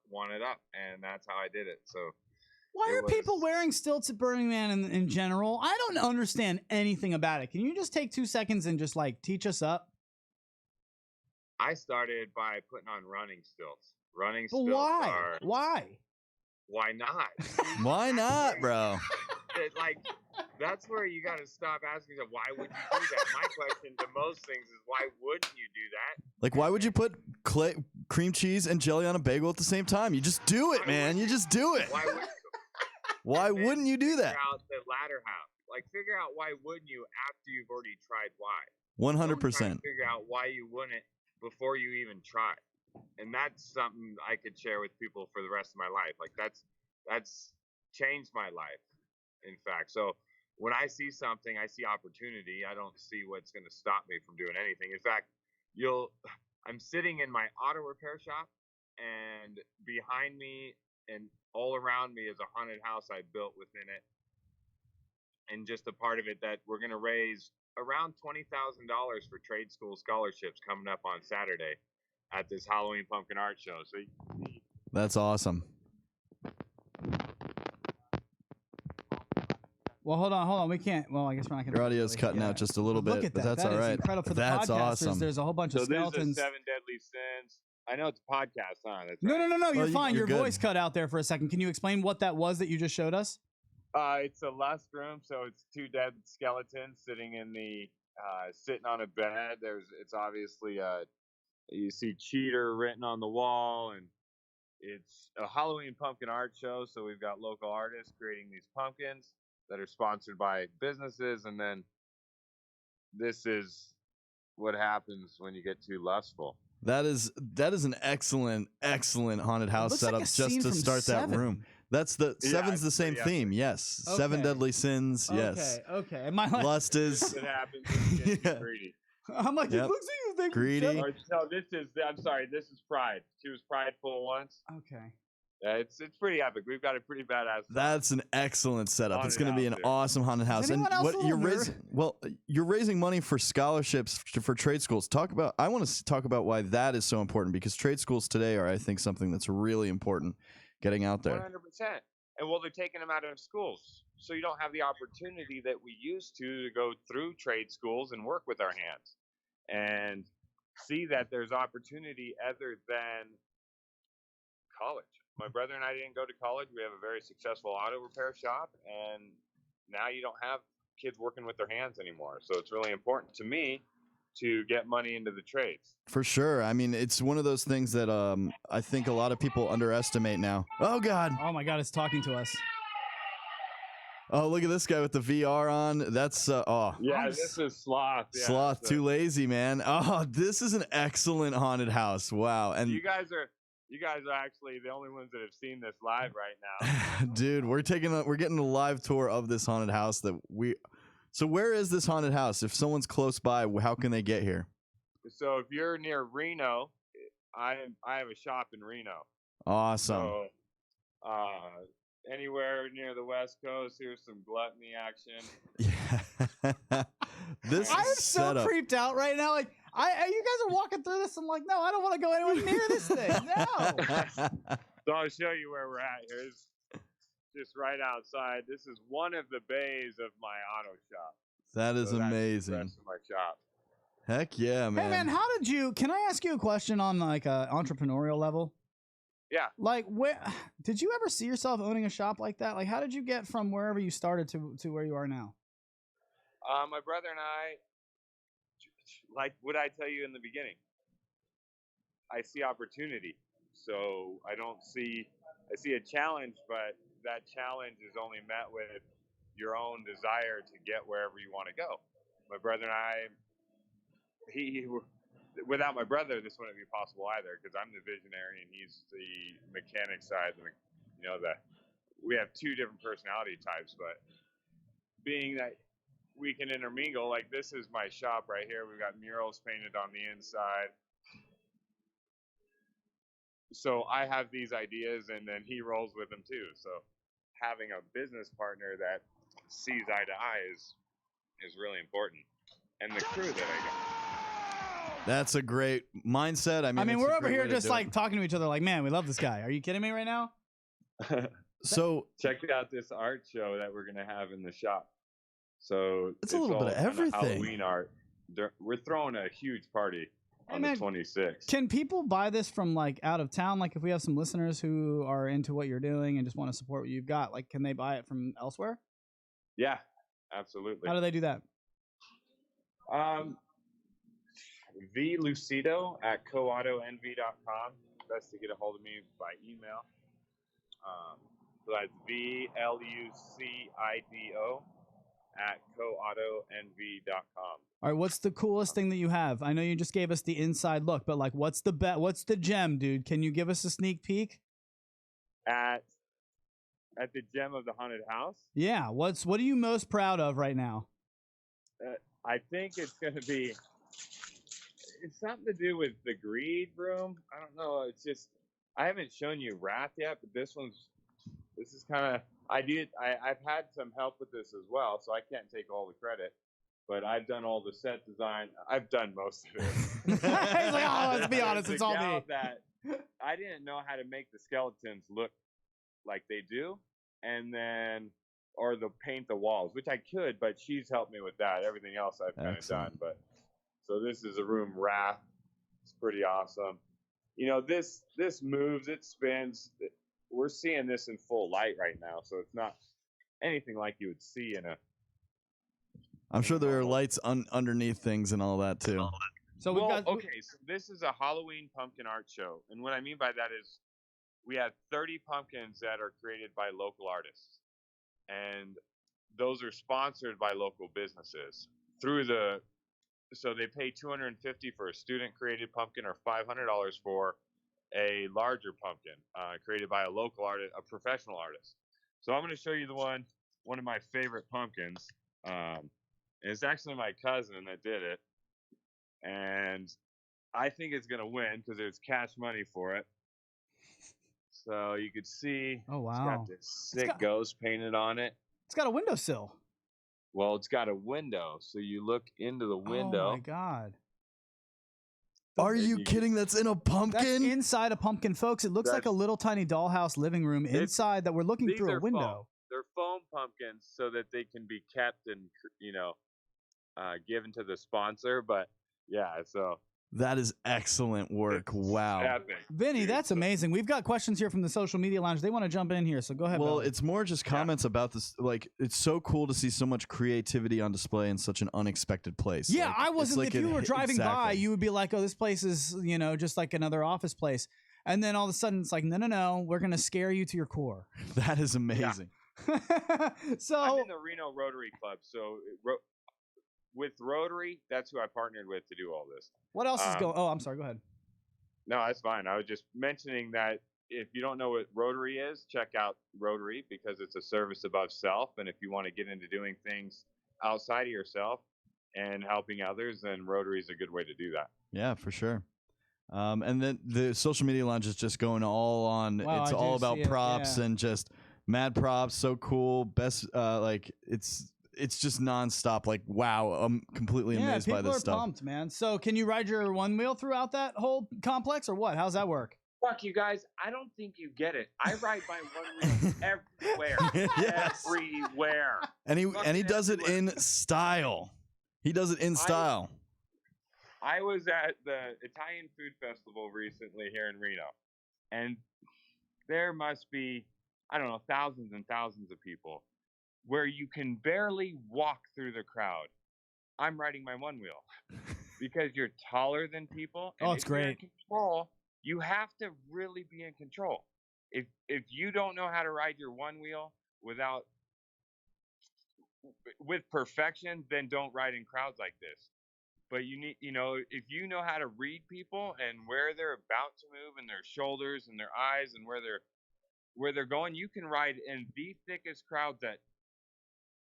one it up, and that's how I did it. So why are people wearing stilts at Burning Man in general? I don't understand anything about it. Can you just take 2 seconds and just like teach us up? I started by putting on running stilts. Running But stilts why? are why not? Why not, bro? Like, that's where you got to stop asking yourself, why would you do that? My question to most things is, why wouldn't you do that? Like, why would you put cream cheese and jelly on a bagel at the same time? You just do it, man. You just do it. Why wouldn't Why wouldn't you do that? Figure out the latter half. Like, figure out why wouldn't you after you've already tried why. 100%. Figure out why you wouldn't before you even try. And that's something I could share with people for the rest of my life. Like, that's changed my life, in fact. So when I see something, I see opportunity. I don't see what's going to stop me from doing anything. In fact, I'm sitting in my auto repair shop, and behind me and all around me is a haunted house I built within it. And just a part of it that we're going to raise around $20,000 for trade school scholarships coming up on Saturday at this Halloween pumpkin art show. So That's awesome. Well, hold on. We can't. Well, I guess we're not going to. Your audio's cutting out just a little bit, Look at that. but that's That all is right. incredible for the That's podcasters. awesome. There's a whole bunch of skeletons. This is 7 Deadly Sins. I know it's a podcast, huh? That's No, right. no. You're fine. you're Your good. voice cut out there for a second. Can you explain what that was that you just showed us? It's a lust room, so it's 2 dead skeletons sitting on a bed. It's obviously you see cheater written on the wall, and it's a Halloween pumpkin art show. So we've got local artists creating these pumpkins that are sponsored by businesses, and then this is what happens when you get too lustful. That is an excellent haunted house looks setup like a just scene to from start that Seven. room. That's Seven's the same yeah. theme. Yes. Okay. 7 Deadly Sins. Yes. Okay. Am I like? Lust is It happens when you get Yeah. too greedy. I'm like, Yep. it looks like you think Greedy. Or, no, I'm sorry, this is Pride. She was prideful once. Okay. It's pretty epic. We've got a pretty badass. That's an excellent setup. It's going to be an Haunted house, awesome haunted house. anyone else a you're little raising? Well, you're raising money for scholarships for trade schools. I want to talk about why that is so important, because trade schools today are, I think, something that's really important getting out there. 100%. And they're taking them out of schools, so you don't have the opportunity that we used to go through trade schools and work with our hands and see that there's opportunity other than college. My brother and I didn't go to college. We have a very successful auto repair shop, and now you don't have kids working with their hands anymore. So it's really important to me to get money into the trades. For sure. I mean, it's one of those things that I think a lot of people underestimate now. Oh, God. Oh my God, it's talking to us. Oh, look at this guy with the VR on. That's, Yeah, this is Sloth. Yeah, Sloth, so too lazy, man. Oh, this is an excellent haunted house. Wow. And you guys are actually the only ones that have seen this live right now. dude, we're getting a live tour of this haunted house So where is this haunted house? If someone's close by, how can they get here? So if you're near Reno, I have a shop in Reno. Awesome. So anywhere near the West Coast, here's some gluttony action. Yeah. This I am setup. so creeped out right now. Like, you guys are walking through this. I'm like, no, I don't want to go anywhere near this thing. No. So I'll show you where we're at. Here's just right outside. This is one of the bays of my auto shop. That is So that's amazing. The rest of my shop. Heck yeah, man. Hey man, can I ask you a question on like a entrepreneurial level? Yeah. Like, where did you ever see yourself owning a shop like that? Like, how did you get from wherever you started to where you are now? My brother and I, like what I tell you in the beginning, I see opportunity. So I see a challenge, but that challenge is only met with your own desire to get wherever you want to go. My brother and I, without my brother, this wouldn't be possible either because I'm the visionary and he's the mechanic side. We have two different personality types, but being that we can intermingle, like this is my shop right here. We've got murals painted on the inside. So I have these ideas and then he rolls with them too. So having a business partner that sees eye to eye is really important. And the crew that I got. That's a great mindset. I mean, we're over here just like talking to each other like, man, we love this guy. Are you kidding me right now? So check out this art show that we're going to have in the shop. So it's a little bit of everything. Halloween art. We're throwing a huge party on the 26th. Can people buy this from like out of town? Like if we have some listeners who are into what you're doing and just want to support what you've got, like can they buy it from elsewhere? Yeah, absolutely. How do they do that? VLucido at coautonv.com. Best to get a hold of me by email. So that's VLucido at coautonv.com. All right, what's the coolest thing that you have? I know you just gave us the inside look, but like what's the gem, dude? Can you give us a sneak peek? At the gem of the haunted house? Yeah, what are you most proud of right now? I think it's going to be something to do with the greed room. I don't know. It's just I haven't shown you Wrath yet, but this is kind of I've had some help with this as well, so I can't take all the credit. But I've done all the set design. I've done most of it. He's like, oh, let's be honest, it's all me. That I didn't know how to make the skeletons look like they do, and then or paint the walls, which I could, but she's helped me with that. Everything else I've kind of done. But so this is a room Wrath. It's pretty awesome. You know, this moves, it spins. We're seeing this in full light right now, so it's not anything like you would see in a. I'm sure there are lights underneath things and all that too. So so this is a Halloween pumpkin art show, and what I mean by that is we have 30 pumpkins that are created by local artists, and those are sponsored by local businesses so they pay $250 for a student created pumpkin or $500 for a larger pumpkin created by a local artist, a professional artist. So I'm going to show you one of my favorite pumpkins. And it's actually my cousin that did it, and I think it's going to win because there's cash money for it. So you could see, oh wow, it's got this sick ghost painted on it. It's got a windowsill. Well, it's got a window, so you look into the window. Oh my god! Are you kidding? That's in a pumpkin? That's inside a pumpkin, folks. It looks like a little tiny dollhouse living room inside that we're looking through a window. Foam. They're foam pumpkins so that they can be kept and given to the sponsor. But yeah, so that is excellent work. Wow, epic. Vinny, that's amazing. We've got questions here from the social media lounge. They want to jump in here, so go ahead. Well, Billy. it's more just comments about this. Like, it's so cool to see so much creativity on display in such an unexpected place. Yeah, like, I wasn't. Like if you were driving by, you would be like, "Oh, this place is just like another office place," and then all of a sudden, it's like, "No, we're gonna scare you to your core." That is amazing. Yeah. So I'm in the Reno Rotary Club, so. With Rotary, that's who I partnered with to do all this. What else is going? Oh, I'm sorry. Go ahead. No, that's fine. I was just mentioning that if you don't know what Rotary is, check out Rotary because it's a service above self. And if you want to get into doing things outside of yourself and helping others, then Rotary is a good way to do that. Yeah, for sure. And then the social media lounge is just going all on. Wow, it's all about props and just mad props. So cool. Best, it's just nonstop. Like, wow, I'm completely amazed by this stuff. People are pumped, man. So can you ride your one wheel throughout that whole complex or what? How's that work? Fuck you guys. I don't think you get it. I ride my one wheel everywhere. Yes. Everywhere. And he does it in style. He does it in style. I was at the Italian Food Festival recently here in Reno. And there must be, I don't know, thousands and thousands of people where you can barely walk through the crowd. I'm riding my one wheel because you're taller than people. And Oh, it's if you're in great. control, you have to really be in control. If you don't know how to ride your one wheel with perfection, then don't ride in crowds like this. But you need, if you know how to read people and where they're about to move and their shoulders and their eyes and where they're going, you can ride in the thickest crowds that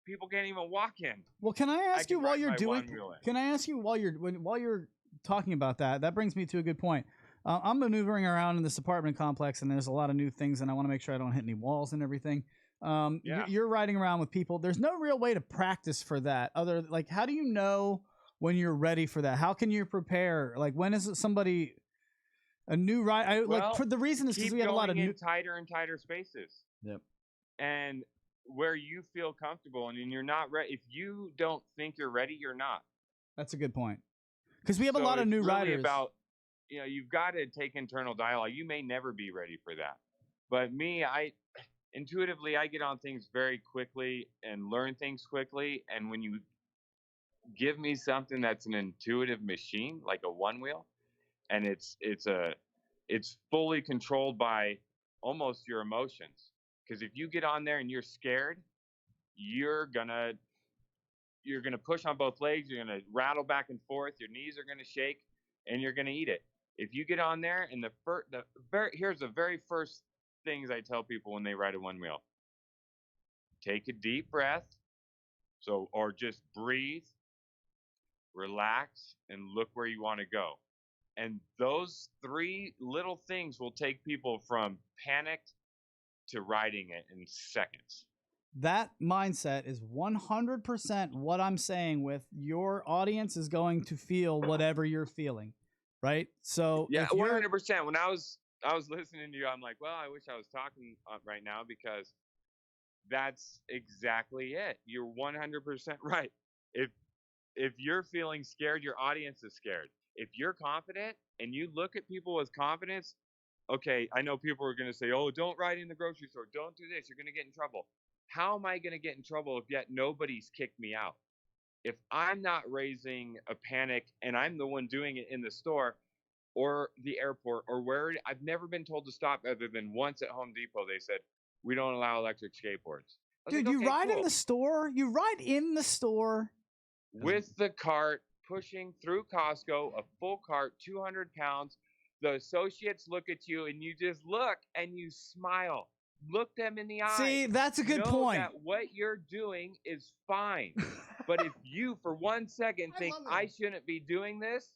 people can't even walk in. Well, can I ask you while you're doing? one-wheel in. Can I ask you while you're talking about that? That brings me to a good point. I'm maneuvering around in this apartment complex, and there's a lot of new things, and I want to make sure I don't hit any walls and everything. Yeah. You're riding around with people. There's no real way to practice for that. How do you know when you're ready for that? How can you prepare? Like, when is it somebody a new ride? For the reason is because keep we have a lot of going new in tighter and tighter spaces. Yep. And where you feel comfortable, and you're not ready. If you don't think you're ready, you're not. That's a good point. Because we have a So lot of it's new really riders. About, you've got to take internal dialogue. You may never be ready for that. But me, intuitively, I get on things very quickly and learn things quickly. And when you give me something that's an intuitive machine, like a one wheel, and it's fully controlled by almost your emotions. Because if you get on there and you're scared, you're gonna push on both legs. You're gonna rattle back and forth. Your knees are gonna shake, and you're gonna eat it. If you get on there, and here's the very first things I tell people when they ride a one wheel: take a deep breath, or just breathe, relax, and look where you want to go. And those three little things will take people from panicked to riding it in seconds. That mindset is 100% what I'm saying. With your audience is going to feel whatever you're feeling, right? So yeah, 100%. When I was listening to you, I'm like, well, I wish I was talking right now, because that's exactly it. You're 100% right. If you're feeling scared, your audience is scared. If you're confident and you look at people with confidence, okay, I know people are going to say, oh, don't ride in the grocery store. Don't do this. You're going to get in trouble. How am I going to get in trouble if yet nobody's kicked me out? If I'm not raising a panic and I'm the one doing it in the store or the airport or where I've never been told to stop, other than once at Home Depot, they said, we don't allow electric skateboards. Dude, like, you okay, ride cool. in the store? You ride in the store? With the cart, pushing through Costco, a full cart, 200 pounds. The associates look at you and you just look and you smile. Look them in the eye. See, that's a good know point. That what you're doing is fine. But if you, for 1 second, think I shouldn't be doing this,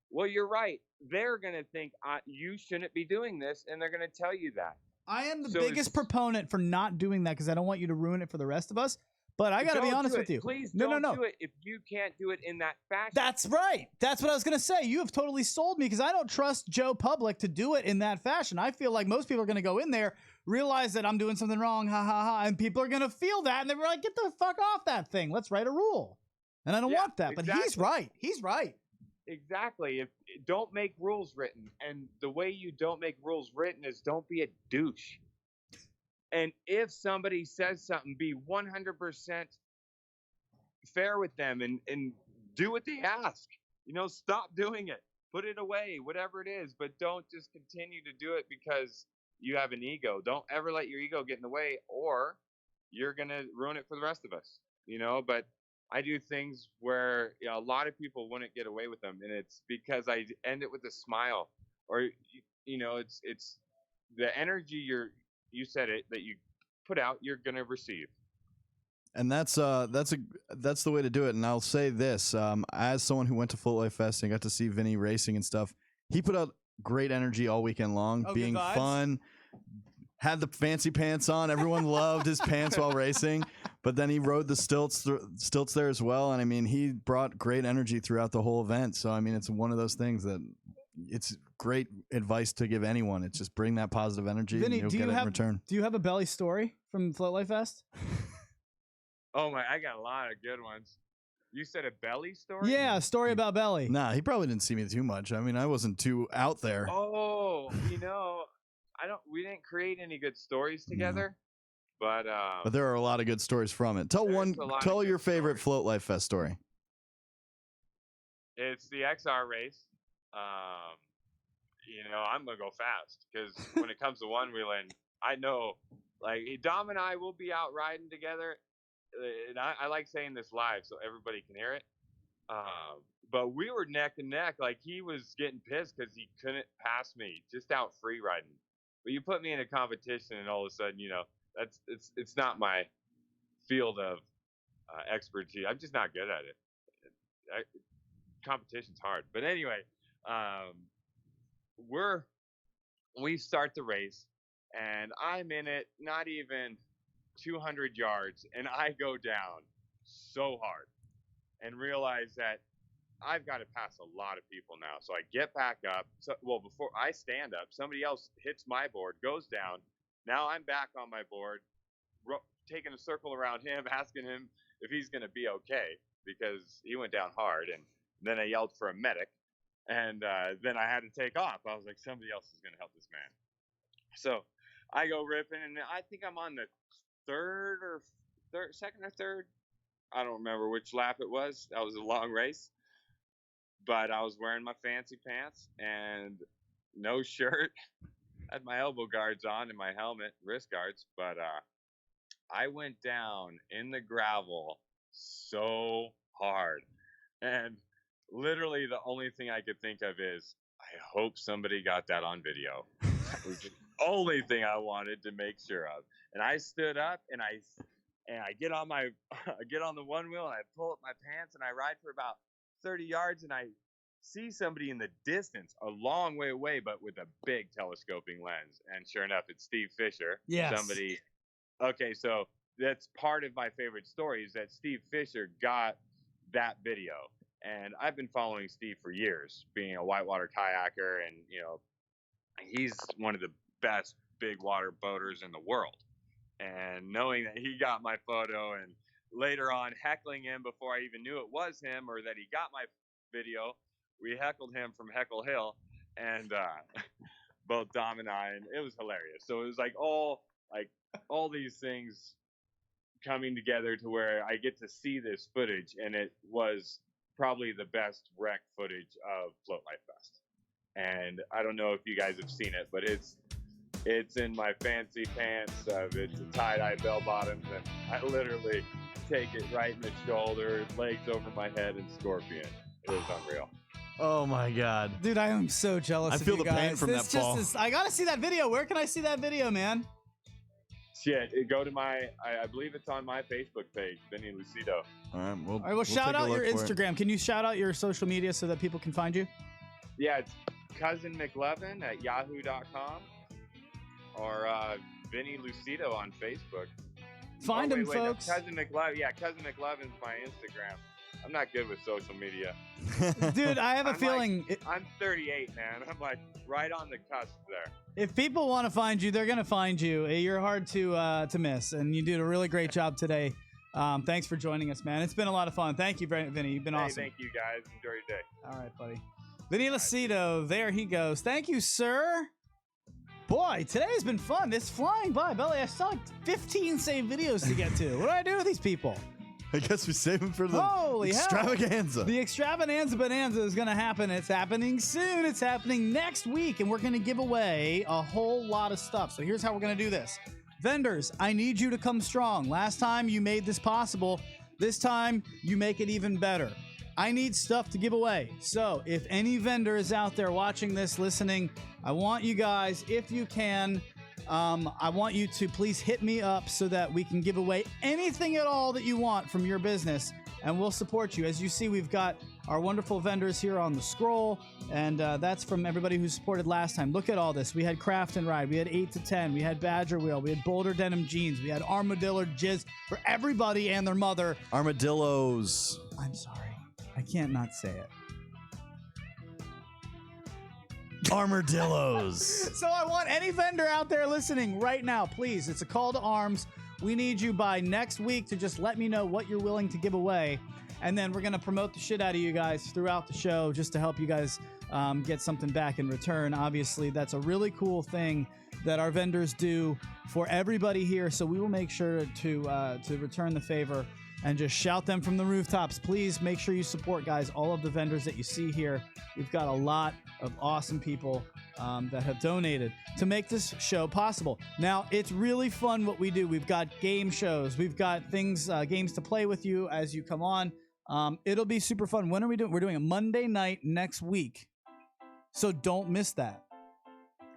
well, you're right. They're going to think you shouldn't be doing this, and they're going to tell you that. I am the biggest proponent for not doing that, because I don't want you to ruin it for the rest of us. But I got to be honest with you. Please don't do it if you can't do it in that fashion. That's right. That's what I was going to say. You have totally sold me, because I don't trust Joe Public to do it in that fashion. I feel like most people are going to go in there, realize that I'm doing something wrong, ha, ha, ha, and people are going to feel that, and they're like, get the fuck off that thing. Let's write a rule. And I don't want that, exactly. But he's right. He's right. Exactly. Don't make rules written. And the way you don't make rules written is don't be a douche. And if somebody says something, be 100% fair with them and do what they ask. Stop doing it. Put it away, whatever it is. But don't just continue to do it because you have an ego. Don't ever let your ego get in the way, or you're going to ruin it for the rest of us. But I do things where a lot of people wouldn't get away with them. And it's because I end it with a smile. Or, it's the energy you said it, that you put out, you're going to receive. And that's the way to do it. And I'll say this, as someone who went to Float Life Fest and got to see Vinny racing and stuff, he put out great energy all weekend long, being fun, had the fancy pants on. Everyone loved his pants while racing, but then he rode the stilts there as well. And I mean, he brought great energy throughout the whole event. So, I mean, it's one of those things that it's great advice to give anyone. It's just bring that positive energy, Vinny, and you'll get it in return. Do you have a belly story from Float Life Fest? Oh my, I got a lot of good ones. You said a belly story? Yeah, a story about belly. Nah, he probably didn't see me too much. I mean, I wasn't too out there. Oh, we didn't create any good stories together, but there are a lot of good stories from it. Tell your favorite Float Life Fest story. It's the XR race. I'm gonna go fast because when it comes to one wheeling, I know, like Dom and I will be out riding together, and I like saying this live so everybody can hear it. But we were neck and neck. Like he was getting pissed because he couldn't pass me just out free riding. But you put me in a competition, and all of a sudden, it's not my field of expertise. I'm just not good at it. Competition's hard. But anyway, we start the race, and I'm in it not even 200 yards, and I go down so hard and realize that I've got to pass a lot of people now. So I get back up. Before I stand up, somebody else hits my board, goes down. Now I'm back on my board, taking a circle around him, asking him if he's going to be okay because he went down hard. And then I yelled for a medic, and then I had to take off. I was like, somebody else is going to help this man. So I go ripping, and I think I'm on the second or third. I don't remember which lap it was. That was a long race. But I was wearing my fancy pants and no shirt. I had my elbow guards on and my helmet, wrist guards. But I went down in the gravel so hard. And literally the only thing I could think of is, I hope somebody got that on video. That was the only thing I wanted to make sure of. And I stood up and I get on the one wheel and I pull up my pants and I ride for about 30 yards and I see somebody in the distance a long way away, but with a big telescoping lens. And sure enough, it's Steve Fisher. Yes. Okay, so that's part of my favorite story is that Steve Fisher got that video. And I've been following Steve for years, being a whitewater kayaker, and he's one of the best big water boaters in the world. And knowing that he got my photo and later on heckling him before I even knew it was him or that he got my video, we heckled him from Heckle Hill, and both Dom and I, and it was hilarious. So it was like all these things coming together to where I get to see this footage, and it was probably the best wreck footage of Float Life Fest. And I don't know if you guys have seen it, but it's in my fancy pants. It's a tie-dye bell bottoms, and I literally take it right in the shoulder, legs over my head, and scorpion. It was unreal. Oh my God, dude! I am so jealous. I of feel you the guys. pain from that fall. I gotta see that video. Where can I see that video, man? Shit, go to I believe it's on my Facebook page, Vinny Lucido. All right, well, shout out your Instagram. Can you shout out your social media so that people can find you? Yeah, it's Cousin McLovin at yahoo.com or Vinny Lucido on Facebook. Find him, folks. No, Cousin McLovin. Yeah, Cousin McLovin's my Instagram. I'm not good with social media. Dude, I have a feeling... I'm 38, man. I'm like right on the cusp there. If people want to find you, they're going to find you. You're hard to miss, and you did a really great job today. Thanks for joining us, man. It's been a lot of fun. Thank you, Vinny. You've been awesome. Thank you, guys. Enjoy your day. All right, buddy. Vinny Lucido, there he goes. Thank you, sir. Boy, today's been fun. It's flying by. Belly, I saw like 15 saved videos to get to. What do I do with these people? I guess we save them for the extravaganza. The extravaganza bonanza is going to happen. It's happening soon. It's happening next week, and we're going to give away a whole lot of stuff. So here's how we're going to do this. Vendors, I need you to come strong. Last time you made this possible. This time you make it even better. I need stuff to give away. So if any vendor is out there watching this, listening, I want you guys, if you can, I want you to please hit me up so that we can give away anything at all that you want from your business, and we'll support you. As you see, we've got our wonderful vendors here on the scroll, and that's from everybody who supported last time. Look at all this. We had Craft and Ride. We had 8 to 10. We had Badger Wheel. We had Boulder Denim Jeans. We had Armadillo Jizz for everybody and their mother. Armadillos. I'm sorry. I can't not say it. Armadillos. So I want any vendor out there listening right now, please. It's a call to arms. We need you by next week to just let me know what you're willing to give away. And then we're going to promote the shit out of you guys throughout the show just to help you guys get something back in return. Obviously, that's a really cool thing that our vendors do for everybody here. So we will make sure to return the favor and just shout them from the rooftops. Please make sure you support, guys, all of the vendors that you see here. We've got a lot of awesome people that have donated to make this show possible. Now, it's really fun what we do. We've got game shows. We've got things, games to play with you as you come on. It'll be super fun. When are we doing? We're doing a Monday night next week. So don't miss that.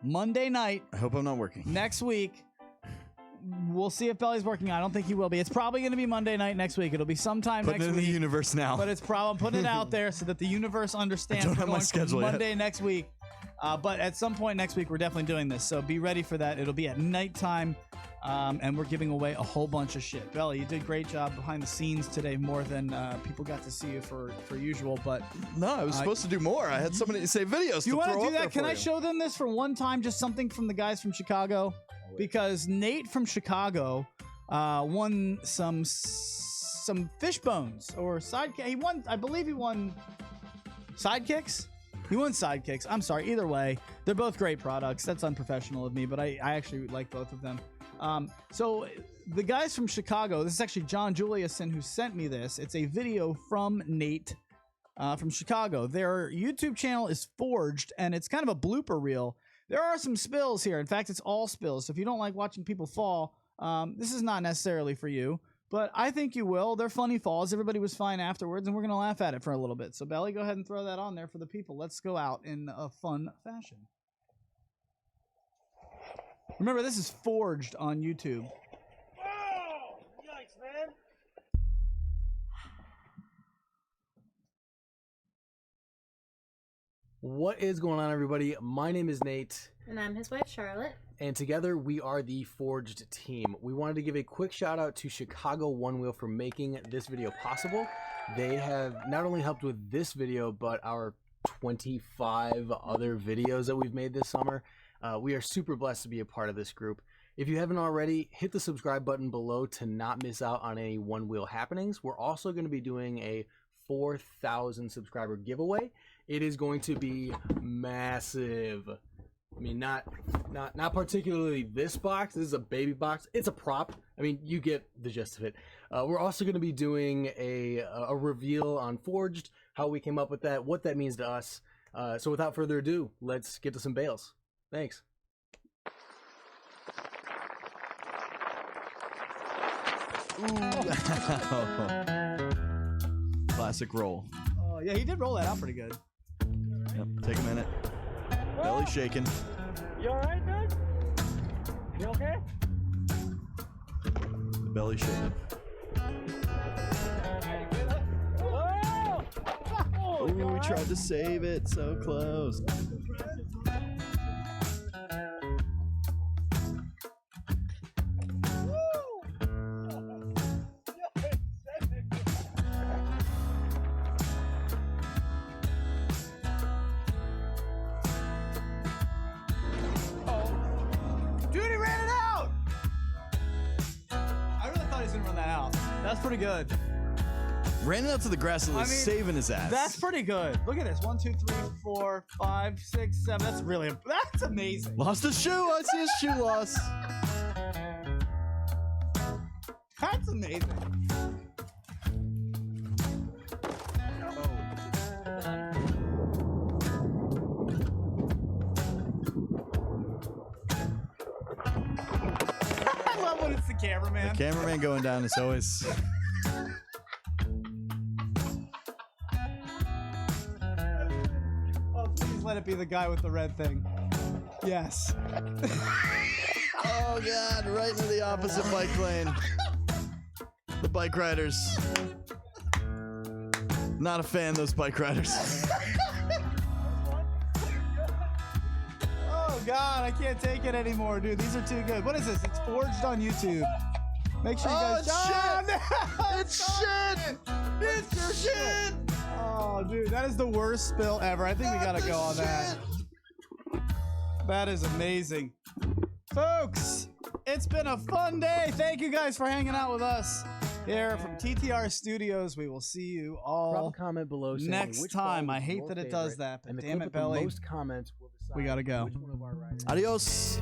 Monday night. I hope I'm not working. Next week. We'll see if Belly's working. I don't think he will be. It's probably going to be Monday night next week. It'll be sometime next week. Putting it in the universe now. But it's probably putting it out there so that the universe understands. I don't have my schedule yet. Monday next week. But at some point next week, we're definitely doing this. So be ready for that. It'll be at nighttime. And we're giving away a whole bunch of shit. Belly, you did a great job behind the scenes today, more than people got to see you for usual. But no, I was supposed to do more. I had somebody say videos. You want to do that? Can I show them this for one time? Just something from the guys from Chicago, because Nate from Chicago won some fish bones or sidekick. He won, I believe, he won sidekicks. He won sidekicks. I'm sorry. Either way, they're both great products. That's unprofessional of me, but I actually like both of them. So the guys from Chicago, this is actually John Juliuson who sent me this. It's a video from Nate from Chicago. Their YouTube channel is Forged, and it's kind of a blooper reel. There are some spills here. In fact, it's all spills. So if you don't like watching people fall, this is not necessarily for you. But I think you will. They're funny falls. Everybody was fine afterwards, and we're going to laugh at it for a little bit. So, Belly, go ahead and throw that on there for the people. Let's go out in a fun fashion. Remember, this is Forged on YouTube. Oh, yikes, man. What is going on, everybody? My name is Nate. And I'm his wife, Charlotte. And together we are the Forged team. We wanted to give a quick shout out to Chicago One Wheel for making this video possible. They have not only helped with this video, but our 25 other videos that we've made this summer. We are super blessed to be a part of this group. If you haven't already, hit the subscribe button below to not miss out on any One Wheel happenings. We're also going to be doing a 4,000 subscriber giveaway. It is going to be massive. I mean, not particularly this box. This is a baby box. It's a prop. I mean, you get the gist of it. We're also going to be doing a reveal on Forged, how we came up with that, what that means to us. So without further ado, let's get to some bales. Thanks. Classic roll. Oh, yeah, he did roll that out pretty good. Yep. Take a minute. Belly shaking. You alright, dude? You okay? Belly shaking. Ooh, we tried to save it. So close. That's pretty good. Ran it out to the grass and was saving his ass. That's pretty good. Look at this. 1, 2, 3, 4, 5, 6, 7. That's amazing. Lost his shoe. I see his shoe loss. That's amazing. I love when it's the cameraman. The cameraman going down is always... Let it be the guy with the red thing. Yes. Oh God, right into the opposite bike lane. The bike riders. Not a fan of those bike riders. Oh God, I can't take it anymore, dude. These are too good. What is this? It's Forged on YouTube. Make sure you guys... It's shit! It's your shit! Oh, dude, that is the worst spill ever. I think we gotta go on that. That is amazing. Folks, it's been a fun day. Thank you guys for hanging out with us here from TTR Studios. We will see you all Drop a comment below next time. I hate that it does that, but damn it, Belly. Most comments will decide we gotta go. which one of our riders. Adios.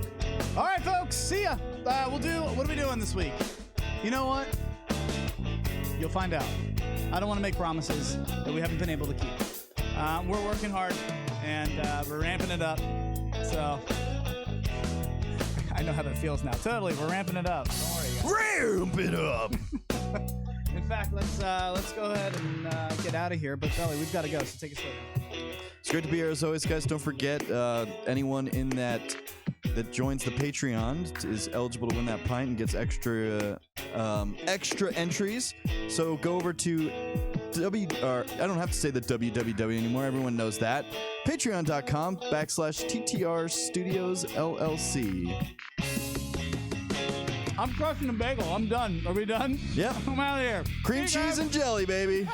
All right, folks. See ya. What are we doing this week? You know what? You'll find out. I don't want to make promises that we haven't been able to keep. We're working hard, and we're ramping it up. So I know how that feels now. Totally, we're ramping it up. Don't worry, guys. Ramp it up. In fact, let's go ahead and get out of here. But Belly, we've got to go, so take us later. It's great to be here as always, guys. Don't forget, anyone in that joins the Patreon is eligible to win that pint and gets extra entries. So go over to I don't have to say the www anymore. Everyone knows that. Patreon.com/TTR Studios LLC. I'm crushing the bagel. I'm done. Are we done? Yep. I'm out of here. Cream See you cheese guys. and jelly, baby.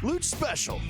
Luch special.